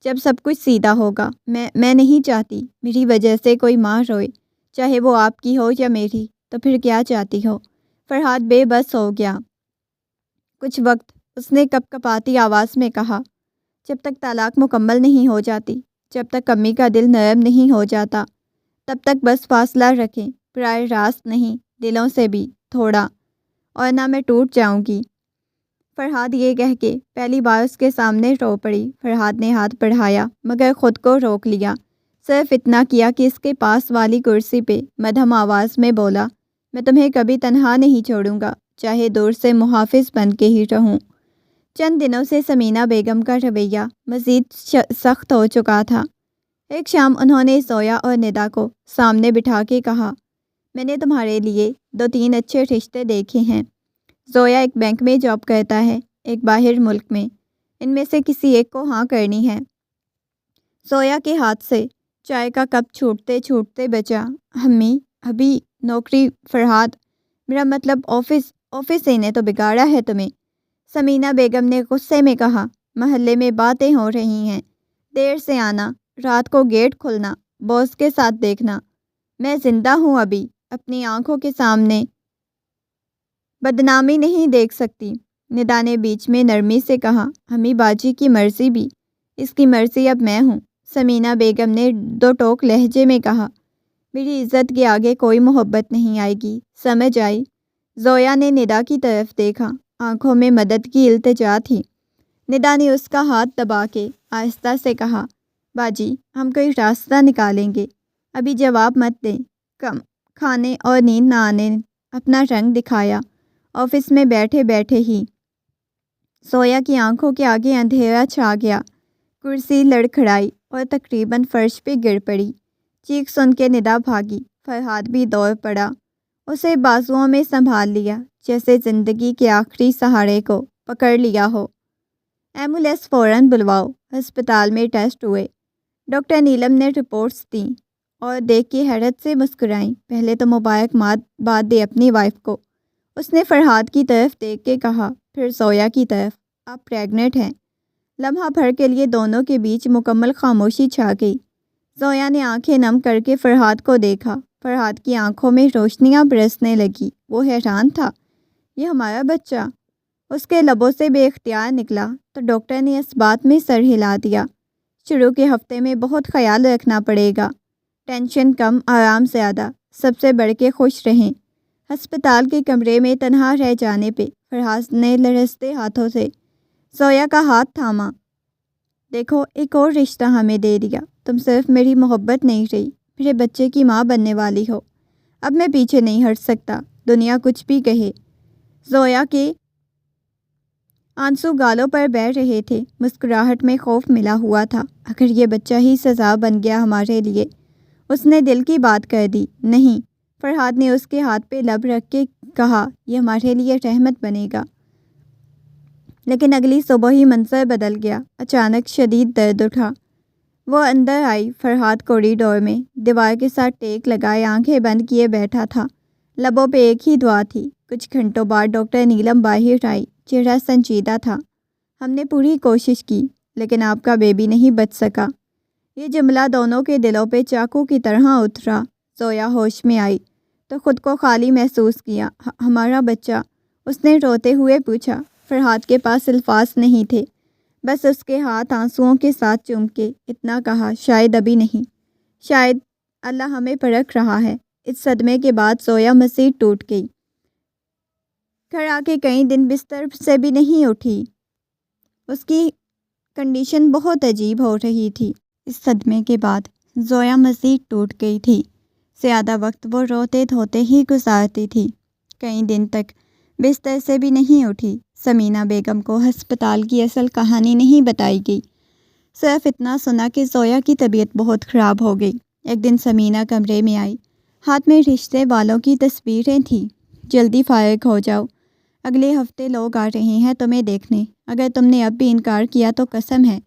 جب سب کچھ سیدھا ہوگا۔ میں نہیں چاہتی میری وجہ سے کوئی ماں روئے، چاہے وہ آپ کی ہو یا میری۔ تو پھر کیا چاہتی ہو؟ فرحاد بے بس ہو گیا۔ کچھ وقت اس نے کپ کپاتی آواز میں کہا، جب تک طلاق مکمل نہیں ہو جاتی، جب تک امی کا دل نرم نہیں ہو جاتا، تب تک بس فاصلہ رکھیں، براہ راست نہیں، دلوں سے بھی تھوڑا، اور نہ میں ٹوٹ جاؤں گی۔ فرحاد یہ کہہ کے پہلی بار اس کے سامنے رو پڑی۔ فرحاد نے ہاتھ بڑھایا مگر خود کو روک لیا، صرف اتنا کیا کہ اس کے پاس والی کرسی پہ مدھم آواز میں بولا، میں تمہیں کبھی تنہا نہیں چھوڑوں گا، چاہے دور سے محافظ بن کے ہی رہوں۔ چند دنوں سے سمینہ بیگم کا رویہ مزید سخت ہو چکا تھا۔ ایک شام انہوں نے زویا اور ندا کو سامنے بٹھا کے کہا، میں نے تمہارے لیے 2-3 اچھے رشتے دیکھے ہیں۔ زویا ایک بینک میں جاب کرتا ہے، ایک باہر ملک میں، ان میں سے کسی ایک کو ہاں کرنی ہے۔ زویا کے ہاتھ سے چائے کا کپ چھوٹتے چھوٹتے بچا، امی ابھی نوکری فرحاد، میرا مطلب آفس ہی نے تو بگاڑا ہے تمہیں۔ سمینہ بیگم نے غصے میں کہا، محلے میں باتیں ہو رہی ہیں، دیر سے آنا، رات کو گیٹ کھلنا، باس کے ساتھ دیکھنا، میں زندہ ہوں ابھی، اپنی آنکھوں کے سامنے بدنامی نہیں دیکھ سکتی۔ ندا نے بیچ میں نرمی سے کہا، امی باجی کی مرضی بھی، اس کی مرضی اب میں ہوں۔ سمینہ بیگم نے 2 ٹوک لہجے میں کہا، میری عزت کے آگے کوئی محبت نہیں آئے گی، سمجھ آئی؟ زویا نے ندا کی طرف دیکھا، آنکھوں میں مدد کی التجا تھی۔ ندا نے اس کا ہاتھ دبا کے آہستہ سے کہا، باجی ہم کوئی راستہ نکالیں گے، ابھی جواب مت دیں۔ کھانے اور نیند نہ آنے اپنا رنگ دکھایا۔ آفس میں بیٹھے بیٹھے ہی زویا کی آنکھوں کے آگے اندھیرا چھا گیا، کرسی لڑکھڑائی اور تقریباً فرش پہ گر پڑی۔ چیخ سن کے ندا بھاگی، فرحاد بھی دوڑ پڑا، اسے بازوؤں میں سنبھال لیا جیسے زندگی کے آخری سہارے کو پکڑ لیا ہو۔ ایمبولینس فوراً بلواؤ۔ ہسپتال میں ٹیسٹ ہوئے، ڈاکٹر نیلم نے رپورٹس دیں اور دیکھ کے حیرت سے مسکرائیں۔ پہلے تو مبارکباد دے اپنی وائف کو، اس نے فرحاد کی طرف دیکھ کے کہا، پھر زویا کی طرف، آپ پریگننٹ ہیں۔ لمحہ بھر کے لیے دونوں کے بیچ مکمل خاموشی چھا گئی۔ زویا نے آنکھیں نم کر کے فرحاد کو دیکھا، فرحاد کی آنکھوں میں روشنیاں برسنے لگی، وہ حیران تھا، یہ ہمارا بچہ؟ اس کے لبوں سے بے اختیار نکلا تو ڈاکٹر نے اس بات میں سر ہلا دیا، شروع کے ہفتے میں بہت خیال رکھنا پڑے گا، ٹینشن کم، آرام زیادہ، سب سے بڑھ کے خوش رہیں۔ ہسپتال کے کمرے میں تنہا رہ جانے پہ فرحاد نے لرزتے ہاتھوں سے زویا کا ہاتھ تھاما، دیکھو ایک اور رشتہ ہمیں دے دیا، تم صرف میری محبت نہیں رہی، میرے بچے کی ماں بننے والی ہو، اب میں پیچھے نہیں ہٹ سکتا، دنیا کچھ بھی کہے۔ زویا کے آنسو گالوں پر بہہ رہے تھے، مسکراہٹ میں خوف ملا ہوا تھا، اگر یہ بچہ ہی سزا بن گیا ہمارے لیے۔ اس نے دل کی بات کر دی۔ نہیں، فرحاد نے اس کے ہاتھ پہ لب رکھ کے کہا، یہ ہمارے لیے رحمت بنے گا۔ لیکن اگلی صبح ہی منظر بدل گیا، اچانک شدید درد اٹھا۔ وہ اندر آئی، فرحاد کوریڈور میں دیوار کے ساتھ ٹیک لگائے آنکھیں بند کیے بیٹھا تھا، لبوں پہ ایک ہی دعا تھی۔ کچھ گھنٹوں بعد ڈاکٹر نیلم باہر آئی، چہرہ سنجیدہ تھا۔ ہم نے پوری کوشش کی لیکن آپ کا بیبی نہیں بچ سکا۔ یہ جملہ دونوں کے دلوں پہ چاقو کی طرح اترا۔ زویا ہوش میں آئی تو خود کو خالی محسوس کیا۔ ہمارا بچہ؟ اس نے روتے ہوئے پوچھا۔ فرحاد کے پاس الفاظ نہیں تھے، بس اس کے ہاتھ آنسوؤں کے ساتھ چوم کے اتنا کہا، شاید ابھی نہیں، شاید اللہ ہمیں پرکھ رہا ہے۔ اس صدمے کے بعد زویا مزید ٹوٹ گئی، گھر آ کے کئی دن بستر سے بھی نہیں اٹھی، اس کی کنڈیشن بہت عجیب ہو رہی تھی۔ اس صدمے کے بعد زویا مزید ٹوٹ گئی تھی، زیادہ وقت وہ روتے دھوتے ہی گزارتی تھی، کئی دن تک بستر سے بھی نہیں اٹھی۔ سمینہ بیگم کو ہسپتال کی اصل کہانی نہیں بتائی گئی، صرف اتنا سنا کہ زویا کی طبیعت بہت خراب ہو گئی۔ ایک دن سمینہ کمرے میں آئی، ہاتھ میں رشتے والوں کی تصویریں تھیں۔ جلدی فارغ ہو جاؤ، اگلے ہفتے لوگ آ رہے ہیں تمہیں دیکھنے، اگر تم نے اب بھی انکار کیا تو قسم ہے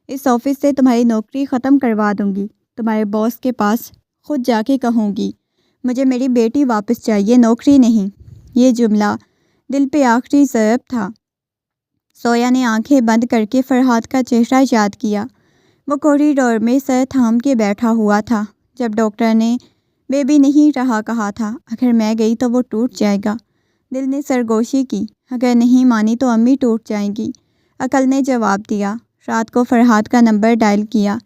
اس آفس سے تمہاری نوکری ختم کروا دوں گی، تمہارے باس کے پاس خود جا کے کہوں گی، مجھے میری بیٹی واپس چاہیے، نوکری نہیں۔ یہ جملہ دل پہ آخری ضرب تھا۔ زویا نے آنکھیں بند کر کے فرحاد کا چہرہ یاد کیا۔ وہ کوریڈور میں سر تھام کے بیٹھا ہوا تھا جب ڈاکٹر نے بیبی نہیں رہا کہا تھا۔ اگر میں گئی تو وہ ٹوٹ جائے گا۔ دل نے سرگوشی کی، اگر نہیں مانی تو امی ٹوٹ جائیں گی۔ عقل نے جواب دیا۔ رات کو فرحاد کا نمبر ڈائل کیا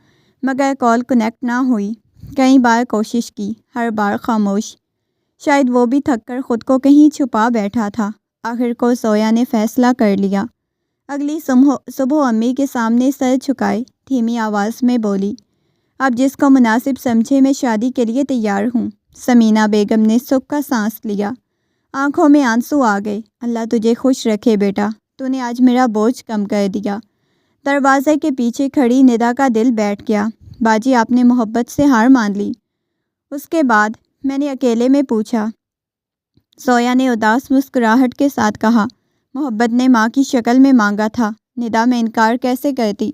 مگر کال کنیکٹ نہ ہوئی۔ کئی بار کوشش کی، ہر بار خاموش۔ شاید وہ بھی تھک کر خود کو کہیں چھپا بیٹھا تھا۔ آخر کو زویا نے فیصلہ کر لیا۔ اگلی صبح امی کے سامنے سر جھکائے دھیمی آواز میں بولی، اب جس کو مناسب سمجھے میں شادی کے لیے تیار ہوں۔ سمینہ بیگم نے سکھ کا سانس لیا، آنکھوں میں آنسو آ گئے۔ اللہ تجھے خوش رکھے بیٹا، تو نے آج میرا بوجھ کم کر دیا۔ دروازے کے پیچھے کھڑی ندا کا دل بیٹھ گیا۔ باجی آپ نے محبت سے ہار مان لی؟ اس کے بعد میں نے اکیلے میں پوچھا۔ زویا نے اداس مسکراہٹ کے ساتھ کہا، محبت نے ماں کی شکل میں مانگا تھا، ندا میں انکار کیسے کرتی؟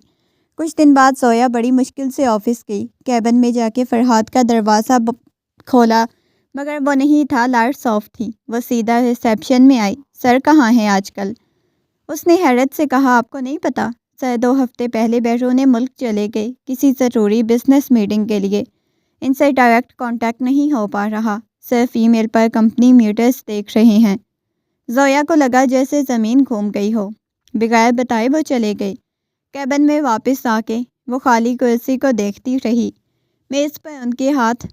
کچھ دن بعد زویا بڑی مشکل سے آفس گئی۔ کیبن میں جا کے فرحاد کا دروازہ کھولا مگر وہ نہیں تھا، لائٹس آف تھی۔ وہ سیدھا ریسیپشن میں آئی۔ سر کہاں ہیں آج کل؟ اس نے حیرت سے کہا، آپ کو نہیں پتہ؟ سر 2 ہفتے پہلے بیرون ملک چلے گئے کسی ضروری بزنس میٹنگ کے لیے۔ ان سے ڈائریکٹ کانٹیکٹ نہیں ہو پا رہا، صرف ای میل پر کمپنی میٹرز دیکھ رہے ہیں۔ زویا کو لگا جیسے زمین گھوم گئی ہو۔ بغیر بتائے وہ چلے گئے۔ کیبن میں واپس آ کے وہ خالی کرسی کو دیکھتی رہی۔ میز پر ان کے ہاتھ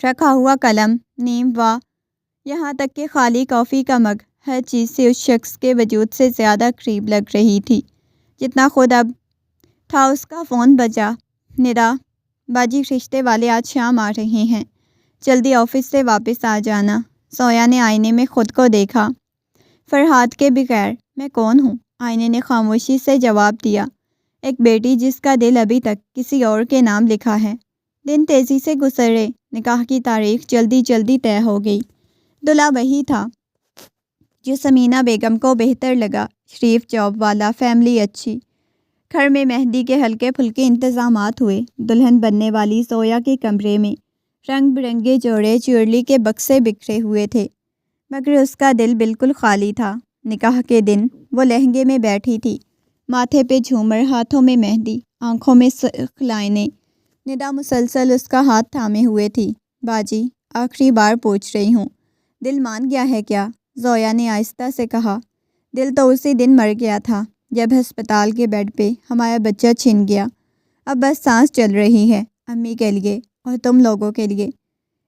رکھا ہوا قلم، نیم و یہاں تک کہ خالی کافی کا مگ، ہر چیز سے اس شخص کے وجود سے زیادہ قریب لگ رہی تھی جتنا خود اب تھا۔ اس کا فون بجا۔ ندا باجی، رشتے والے آج شام آ رہے ہیں، جلدی آفس سے واپس آ جانا۔ زویا نے آئینے میں خود کو دیکھا، فرحاد کے بغیر۔ میں کون ہوں؟ آئینے نے خاموشی سے جواب دیا، ایک بیٹی جس کا دل ابھی تک کسی اور کے نام لکھا ہے۔ دن تیزی سے گزرے، نکاح کی تاریخ جلدی جلدی طے ہو گئی۔ دلہا وہی تھا جو سمینہ بیگم کو بہتر لگا، شریف جاب والا، فیملی اچھی۔ گھر میں مہندی کے ہلکے پھلکے انتظامات ہوئے۔ دلہن بننے والی زویا کے کمرے میں رنگ برنگے جوڑے جیولری کے بکسے بکھرے ہوئے تھے مگر اس کا دل بالکل خالی تھا۔ نکاح کے دن وہ لہنگے میں بیٹھی تھی، ماتھے پہ جھومر، ہاتھوں میں مہندی، آنکھوں میں سرخ لائنیں۔ ندا مسلسل اس کا ہاتھ تھامے ہوئے تھی۔ باجی، آخری بار پوچھ رہی ہوں، دل مان گیا ہے کیا؟ زویا نے آہستہ سے کہا، دل تو اسی دن مر گیا تھا جب ہسپتال کے بیڈ پہ ہمارا بچہ چھن گیا۔ اب بس سانس چل رہی ہے، امی کے لیے اور تم لوگوں کے لیے۔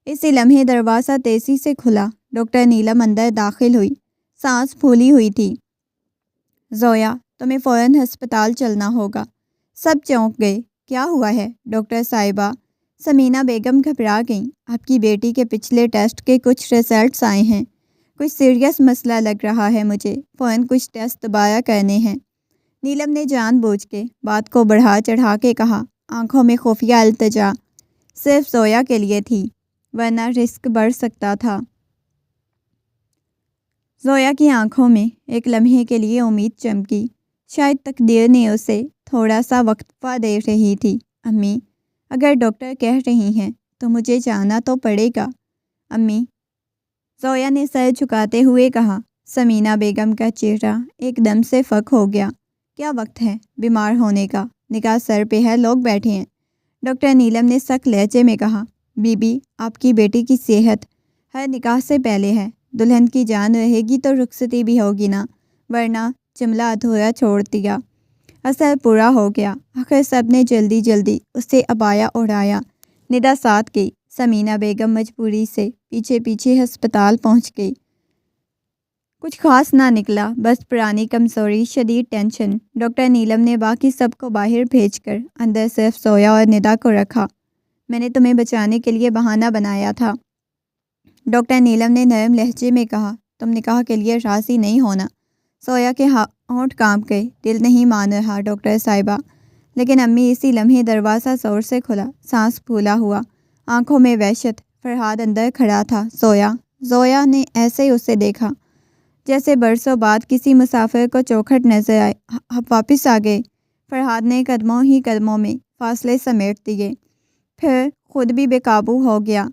اسی لمحے دروازہ تیزی سے کھلا۔ ڈاکٹر نیلم اندر داخل ہوئی، سانس پھولی ہوئی تھی۔ زویا، تمہیں فوراً ہسپتال چلنا ہوگا۔ سب چونک گئے۔ کیا ہوا ہے ڈاکٹر صاحبہ؟ سمینہ بیگم گھبرا گئیں۔ آپ کی بیٹی کے پچھلے ٹیسٹ کے کچھ رزلٹس آئے ہیں، کچھ سیریس مسئلہ لگ رہا ہے مجھے، فوراً کچھ ٹیسٹ دوبارہ کرنے ہیں۔ نیلم نے جان بوجھ کے بات کو بڑھا چڑھا کے کہا، آنکھوں میں خفیہ التجا۔ صرف زویا کے لیے تھی، ورنہ رسک بڑھ سکتا تھا۔ زویا کی آنکھوں میں ایک لمحے کے لیے امید چمکی، شاید تقدیر نے اسے تھوڑا سا وقفہ دے رہی تھی۔ امی، اگر ڈاکٹر کہہ رہی ہیں تو مجھے جانا تو پڑے گا۔ امی، زویا نے سر جھکاتے ہوئے کہا۔ سمینہ بیگم کا چہرہ ایک دم سے فک ہو گیا۔ کیا وقت ہے بیمار ہونے کا؟ نکاح سر پہ ہے، لوگ بیٹھے ہیں۔ ڈاکٹر نیلم نے سخت لہجے میں کہا، بی بی، آپ کی بیٹی کی صحت ہر نکاح سے پہلے ہے۔ دلہن کی جان رہے گی تو رخصتی بھی ہوگی نا، ورنہ جملہ ادھورا چھوڑ دیا۔ اثر پورا ہو گیا۔ آخر سب نے جلدی جلدی اسے عبایا اڑایا۔ ندا ساتھ گئی۔ سمینہ بیگم مجبوری سے پیچھے پیچھے ہسپتال پہنچ گئی۔ کچھ خاص نہ نکلا، بس پرانی کمزوری، شدید ٹینشن۔ ڈاکٹر نیلم نے باقی سب کو باہر بھیج کر اندر صرف زویا اور ندا کو رکھا۔ میں نے تمہیں بچانے کے لیے بہانہ بنایا تھا، ڈاکٹر نیلم نے نرم لہجے میں کہا۔ تم نکاح کے لیے راضی نہیں ہونا؟ زویا کے ہونٹ کانپ گئے۔ دل نہیں مان رہا ڈاکٹر صاحبہ۔ لیکن امی، اسی لمحے دروازہ زور سے کھلا، سانس پھولا ہوا، آنکھوں میں وحشت۔ فرحاد اندر کھڑا تھا۔ زویا؟ زویا نے ایسے اسے دیکھا جیسے برسوں بعد کسی مسافر کو چوکھٹ نظر آئے۔ آپ واپس آ گئے؟ فرحاد نے قدموں ہی قدموں میں فاصلے سمیٹ دیے، پھر خود بھی بے قابو ہو گیا۔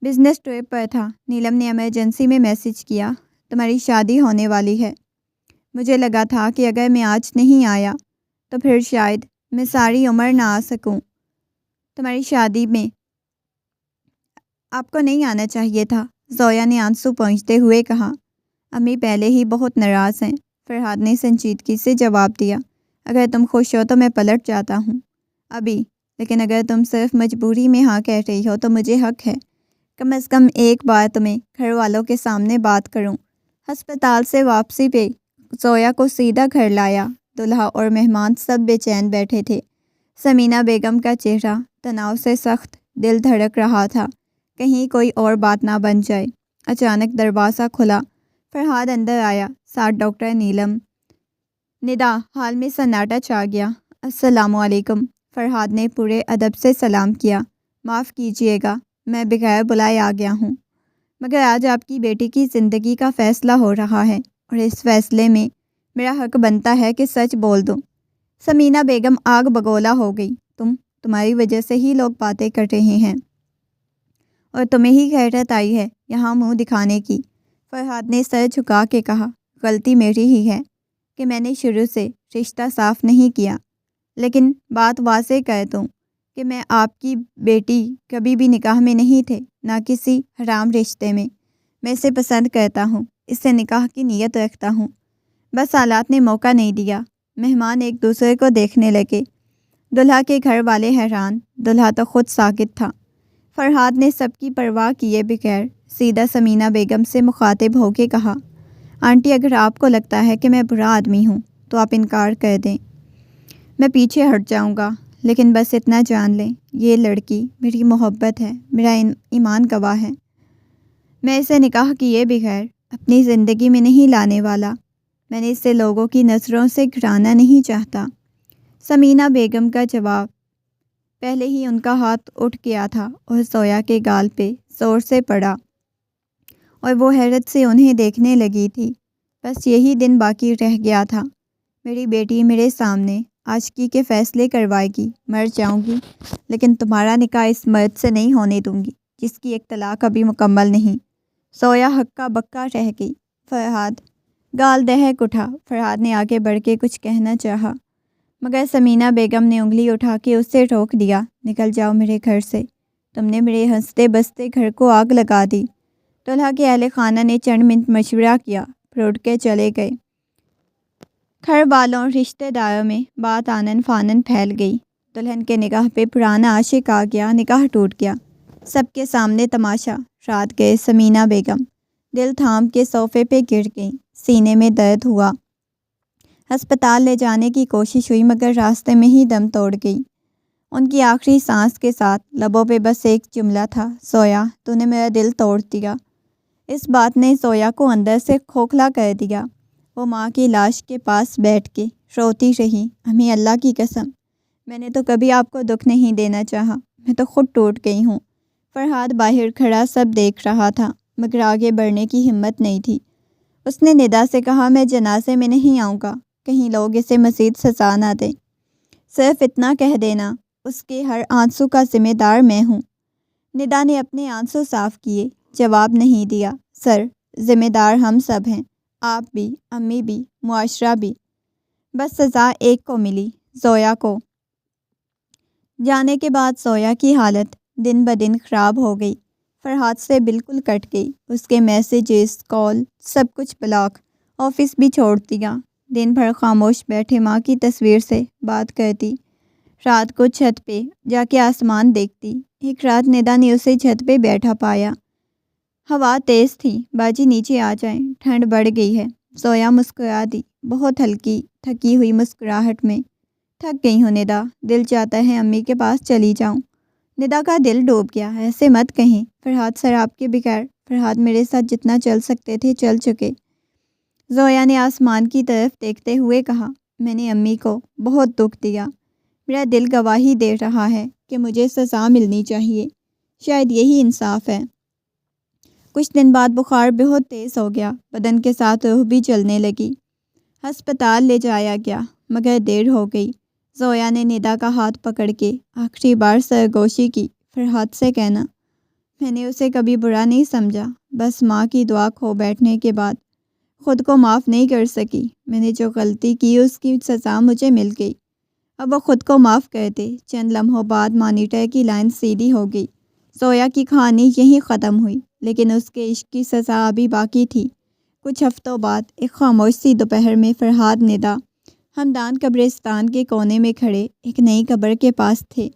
بزنس ٹرپ پر تھا۔ نیلم نے ایمرجنسی میں میسج کیا، تمہاری شادی ہونے والی ہے۔ مجھے لگا تھا کہ اگر میں آج نہیں آیا تو پھر شاید میں ساری عمر نہ آ سکوں تمہاری شادی میں۔ آپ کو نہیں آنا چاہیے تھا، زویا نے آنسو پونچھتے ہوئے کہا۔ امی پہلے ہی بہت ناراض ہیں، فرحاد نے سنجیدگی سے جواب دیا۔ اگر تم خوش ہو تو میں پلٹ جاتا ہوں ابھی، لیکن اگر تم صرف مجبوری میں ہاں کہہ رہی ہو تو مجھے حق ہے کم از کم ایک بار تمہیں گھر والوں کے سامنے بات کروں۔ ہسپتال سے واپسی پہ زویا کو سیدھا گھر لایا۔ دلہا اور مہمان سب بے چین بیٹھے تھے۔ سمینہ بیگم کا چہرہ تناؤ سے سخت، دل دھڑک رہا تھا کہیں کوئی اور بات نہ بن جائے۔ اچانک دروازہ کھلا، فرحاد اندر آیا، ساتھ ڈاکٹر نیلم۔ ندا حال میں سناٹا چھا گیا۔ السلام علیکم، فرحاد نے پورے ادب سے سلام کیا۔ معاف کیجیے گا، میں بغیر بلائے آ گیا ہوں، مگر آج آپ کی بیٹی کی زندگی کا فیصلہ ہو رہا ہے اور اس فیصلے میں میرا حق بنتا ہے کہ سچ بول دوں۔ سمینہ بیگم آگ بگولا ہو گئی۔ تمہاری وجہ سے ہی لوگ باتیں کر رہے ہیں اور تمہیں ہی غیرت آئی ہے یہاں منہ دکھانے کی، فرحاد نے سر جھکا کے کہا۔ غلطی میری ہی ہے کہ میں نے شروع سے رشتہ صاف نہیں کیا، لیکن بات واضح کر دوں کہ میں آپ کی بیٹی کبھی بھی نکاح میں نہیں تھے، نہ کسی حرام رشتے میں اسے پسند کرتا ہوں، اس سے نکاح کی نیت رکھتا ہوں، بس حالات نے موقع نہیں دیا۔ مہمان ایک دوسرے کو دیکھنے لگے۔ دلہا کے گھر والے حیران، دلہا تو خود ساکت تھا۔ فرحاد نے سب کی پرواہ کیے بغیر سیدھا سمینہ بیگم سے مخاطب ہو کے کہا، آنٹی اگر آپ کو لگتا ہے کہ میں برا آدمی ہوں تو آپ انکار کر دیں، میں پیچھے ہٹ جاؤں گا، لیکن بس اتنا جان لیں یہ لڑکی میری محبت ہے، میرا ایمان گواہ ہے، میں اسے نکاح کیے بغیر اپنی زندگی میں نہیں لانے والا، میں نے اسے لوگوں کی نظروں سے گرانا نہیں چاہتا۔ سمینہ بیگم کا جواب پہلے ہی ان کا ہاتھ اٹھ گیا تھا اور زویا کے گال پہ زور سے پڑا اور وہ حیرت سے انہیں دیکھنے لگی تھی۔ بس یہی دن باقی رہ گیا تھا، میری بیٹی میرے سامنے عاشقی کے فیصلے کروائے گی، مر جاؤں گی لیکن تمہارا نکاح اس مرد سے نہیں ہونے دوں گی جس کی ایک طلاق ابھی مکمل نہیں۔ زویا ہکا بکا رہ گئی۔ فرحاد گال دہک اٹھا۔ فرحاد نے آگے بڑھ کے کچھ کہنا چاہا مگر سمینہ بیگم نے انگلی اٹھا کے اسے روک دیا۔ نکل جاؤ میرے گھر سے، تم نے میرے ہنستے بستے گھر کو آگ لگا دی۔ دلہا کے اہل خانہ نے چند منٹ مشورہ کیا پھر اٹھ کے چلے گئے۔ گھر والوں رشتہ داروں میں بات آنن فانن پھیل گئی۔ دلہن کے نکاح پہ پرانا عاشق آ گیا، نکاح ٹوٹ گیا، سب کے سامنے تماشا۔ رات گئے سمینہ بیگم دل تھام کے صوفے پہ گر گئیں، سینے میں درد ہوا۔ ہسپتال لے جانے کی کوشش ہوئی مگر راستے میں ہی دم توڑ گئی۔ ان کی آخری سانس کے ساتھ لبوں پہ بس ایک جملہ تھا، زویا تو نے میرا دل توڑ دیا۔ اس بات نے زویا کو اندر سے کھوکھلا کر دیا۔ وہ ماں کی لاش کے پاس بیٹھ کے روتی رہی، امی اللہ کی قسم میں نے تو کبھی آپ کو دکھ نہیں دینا چاہا، میں تو خود ٹوٹ گئی ہوں۔ فرحاد باہر کھڑا سب دیکھ رہا تھا مگر آگے بڑھنے کی ہمت نہیں تھی۔ اس نے ندا سے کہا، میں جنازے میں نہیں آؤں گا، کہیں لوگ اسے مزید سزا نہ دیں، صرف اتنا کہہ دینا اس کے ہر آنسو کا ذمہ دار میں ہوں۔ ندا نے اپنے آنسو صاف کیے، جواب نہیں دیا۔ سر، ذمہ دار ہم سب ہیں، آپ بھی، امی بھی، معاشرہ بھی، بس سزا ایک کو ملی، زویا کو۔ جانے کے بعد زویا کی حالت دن بدن خراب ہو گئی، فرحاد سے بالکل کٹ گئی، اس کے میسیجز، کال سب کچھ بلاک، آفس بھی چھوڑ دیا۔ دن بھر خاموش بیٹھے ماں کی تصویر سے بات کرتی، رات کو چھت پہ جا کے آسمان دیکھتی۔ ایک رات ندا نے اسے چھت پہ بیٹھا پایا، ہوا تیز تھی، باجی نیچے آ جائیں، ٹھنڈ بڑھ گئی ہے۔ زویا مسکرا دی، بہت ہلکی تھکی ہوئی مسکراہٹ میں۔ تھک گئی ہوں ندا، دل چاہتا ہے امی کے پاس چلی جاؤں۔ ندا کا دل ڈوب گیا، ایسے مت کہیں فرحاد سر، آپ کے بغیر فرحاد میرے ساتھ جتنا چل سکتے تھے چل چکے۔ زویا نے آسمان کی طرف دیکھتے ہوئے کہا، میں نے امی کو بہت دکھ دیا، میرا دل گواہی دے رہا ہے کہ مجھے سزا ملنی چاہیے، شاید یہی انصاف ہے۔ کچھ دن بعد بخار بہت تیز ہو گیا، بدن کے ساتھ روح بھی چلنے لگی۔ ہسپتال لے جایا گیا مگر دیر ہو گئی۔ زویا نے ندا کا ہاتھ پکڑ کے آخری بار سرگوشی کی، فرحاد سے کہنا، میں نے اسے کبھی برا نہیں سمجھا، بس ماں کی دعا کھو بیٹھنے کے بعد خود کو معاف نہیں کر سکی۔ میں نے جو غلطی کی اس کی سزا مجھے مل گئی۔ اب وہ خود کو معاف کر دے۔ چند لمحوں بعد مانیٹر کی لائن سیدھی ہو گئی۔ زویا کی کہانی یہیں ختم ہوئی، لیکن اس کے عشق کی سزا ابھی باقی تھی۔ کچھ ہفتوں بعد ایک خاموش سی دوپہر میں فرحاد، ندا ہمدان قبرستان کے کونے میں کھڑے ایک نئی قبر کے پاس تھے،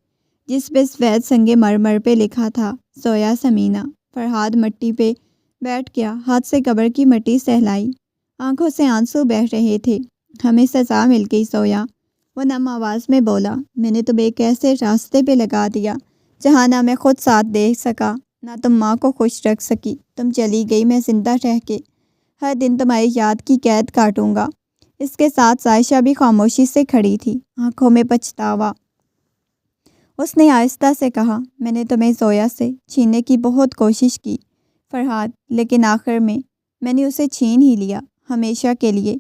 جس پہ سفید سنگ مرمر پہ لکھا تھا زویا ثمینہ۔ فرحاد مٹی پہ بیٹھ گیا، ہاتھ سے قبر کی مٹی سہلائی، آنکھوں سے آنسو بہہ رہے تھے۔ ہمیں سزا مل گئی زویا، وہ نم آواز میں بولا۔ میں نے تمہیں ایک ایسے راستے پہ لگا دیا جہاں نہ میں خود ساتھ دے سکا، نہ تم ماں کو خوش رکھ سکی۔ تم چلی گئی، میں زندہ رہ کے ہر دن تمہاری یاد کی قید کاٹوں گا۔ اس کے ساتھ عائشہ بھی خاموشی سے کھڑی تھی، آنکھوں میں پچھتاوا۔ اس نے آہستہ سے کہا، میں نے تمہیں زویا سے چھیننے کی بہت کوشش کی فرحاد، لیکن آخر میں نے اسے چھین ہی لیا، ہمیشہ کے لیے۔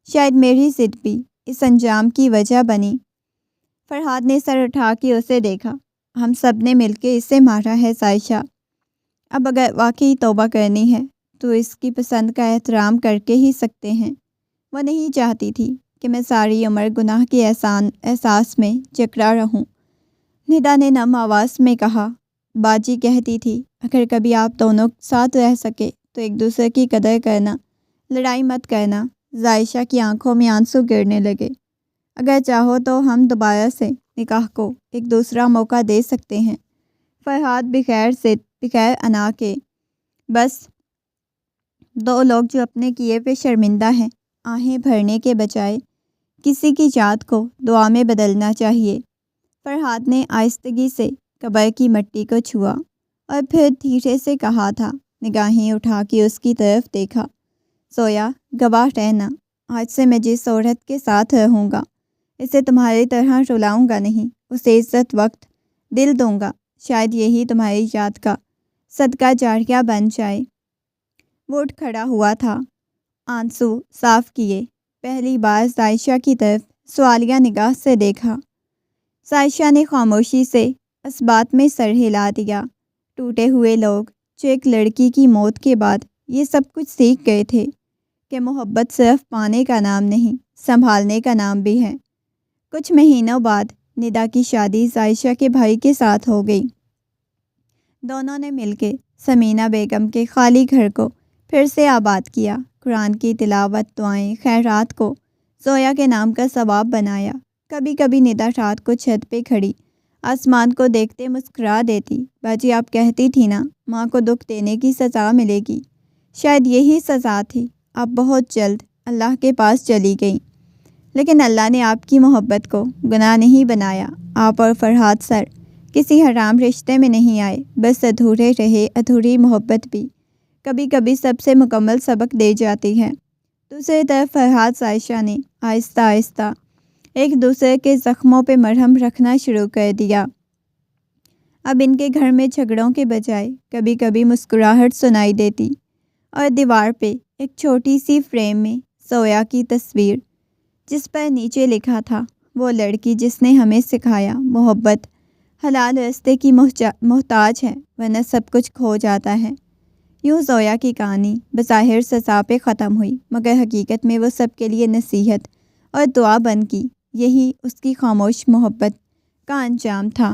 شاید میری ضد بھی اس انجام کی وجہ بنی۔ فرحاد نے سر اٹھا کے اسے دیکھا۔ ہم سب نے مل کے اسے مارا ہے عائشہ۔ اب اگر واقعی توبہ کرنی ہے تو اس کی پسند کا احترام کر کے ہی سکتے ہیں۔ وہ نہیں چاہتی تھی کہ میں ساری عمر گناہ کے احساس میں جکڑا رہوں۔ ندا نے نم آواز میں کہا، باجی کہتی تھی اگر کبھی آپ دونوں ساتھ رہ سکے تو ایک دوسرے کی قدر کرنا، لڑائی مت کرنا۔ عائشہ کی آنکھوں میں آنسو گرنے لگے۔ اگر چاہو تو ہم دوبارہ سے نکاح کو ایک دوسرا موقع دے سکتے ہیں۔ فرحاد بغیر ضد، بغیر انا کے، بس دو لوگ جو اپنے کیے پہ شرمندہ ہیں، آہیں بھرنے کے بجائے کسی کی یاد کو دعا میں بدلنا چاہیے۔ فرحاد نے آہستگی سے قبر کی مٹی کو چھوا اور پھر دھیرے سے کہا تھا، نگاہیں اٹھا کے اس کی طرف دیکھا، زویا گواہ رہنا، آج سے میں جس عورت کے ساتھ رہوں گا اسے تمہاری طرح رلاؤں گا نہیں، اسے عزت، وقت، دل دوں گا۔ شاید یہی تمہاری یاد کا صدقہ جاریہ بن جائے۔ وہ اٹھ کھڑا ہوا تھا، آنسو صاف کیے، پہلی بار عائشہ کی طرف سوالیہ نگاہ سے دیکھا۔ عائشہ نے خاموشی سے اس بات میں سر ہلا دیا۔ ٹوٹے ہوئے لوگ جو ایک لڑکی کی موت کے بعد یہ سب کچھ سیکھ گئے تھے کہ محبت صرف پانے کا نام نہیں، سنبھالنے کا نام بھی ہے۔ کچھ مہینوں بعد ندا کی شادی عائشہ کے بھائی کے ساتھ ہو گئی۔ دونوں نے مل کے ثمینہ بیگم کے خالی گھر کو پھر سے آباد کیا، قرآن کی تلاوت، دعائیں، خیرات کو زویا کے نام کا ثواب بنایا۔ کبھی کبھی ندا رات کو چھت پہ کھڑی آسمان کو دیکھتے مسکرا دیتی، باجی آپ کہتی تھی نا ماں کو دکھ دینے کی سزا ملے گی، شاید یہی سزا تھی۔ آپ بہت جلد اللہ کے پاس چلی گئیں، لیکن اللہ نے آپ کی محبت کو گناہ نہیں بنایا۔ آپ اور فرحاد سر کسی حرام رشتے میں نہیں آئے، بس ادھورے رہے۔ ادھوری محبت بھی کبھی کبھی سب سے مکمل سبق دے جاتی ہے۔ دوسری طرف فرحاد عائشہ نے آہستہ آہستہ ایک دوسرے کے زخموں پہ مرہم رکھنا شروع کر دیا۔ اب ان کے گھر میں جھگڑوں کے بجائے کبھی کبھی مسکراہٹ سنائی دیتی، اور دیوار پہ ایک چھوٹی سی فریم میں زویا کی تصویر، جس پر نیچے لکھا تھا، وہ لڑکی جس نے ہمیں سکھایا محبت حلال راستے کی محتاج ہے، ورنہ سب کچھ کھو جاتا ہے۔ یوں زویا کی کہانی بظاہر سزا پہ ختم ہوئی، مگر حقیقت میں وہ سب کے لیے نصیحت اور دعا بن گئی۔ یہی اس کی خاموش محبت کا انجام تھا۔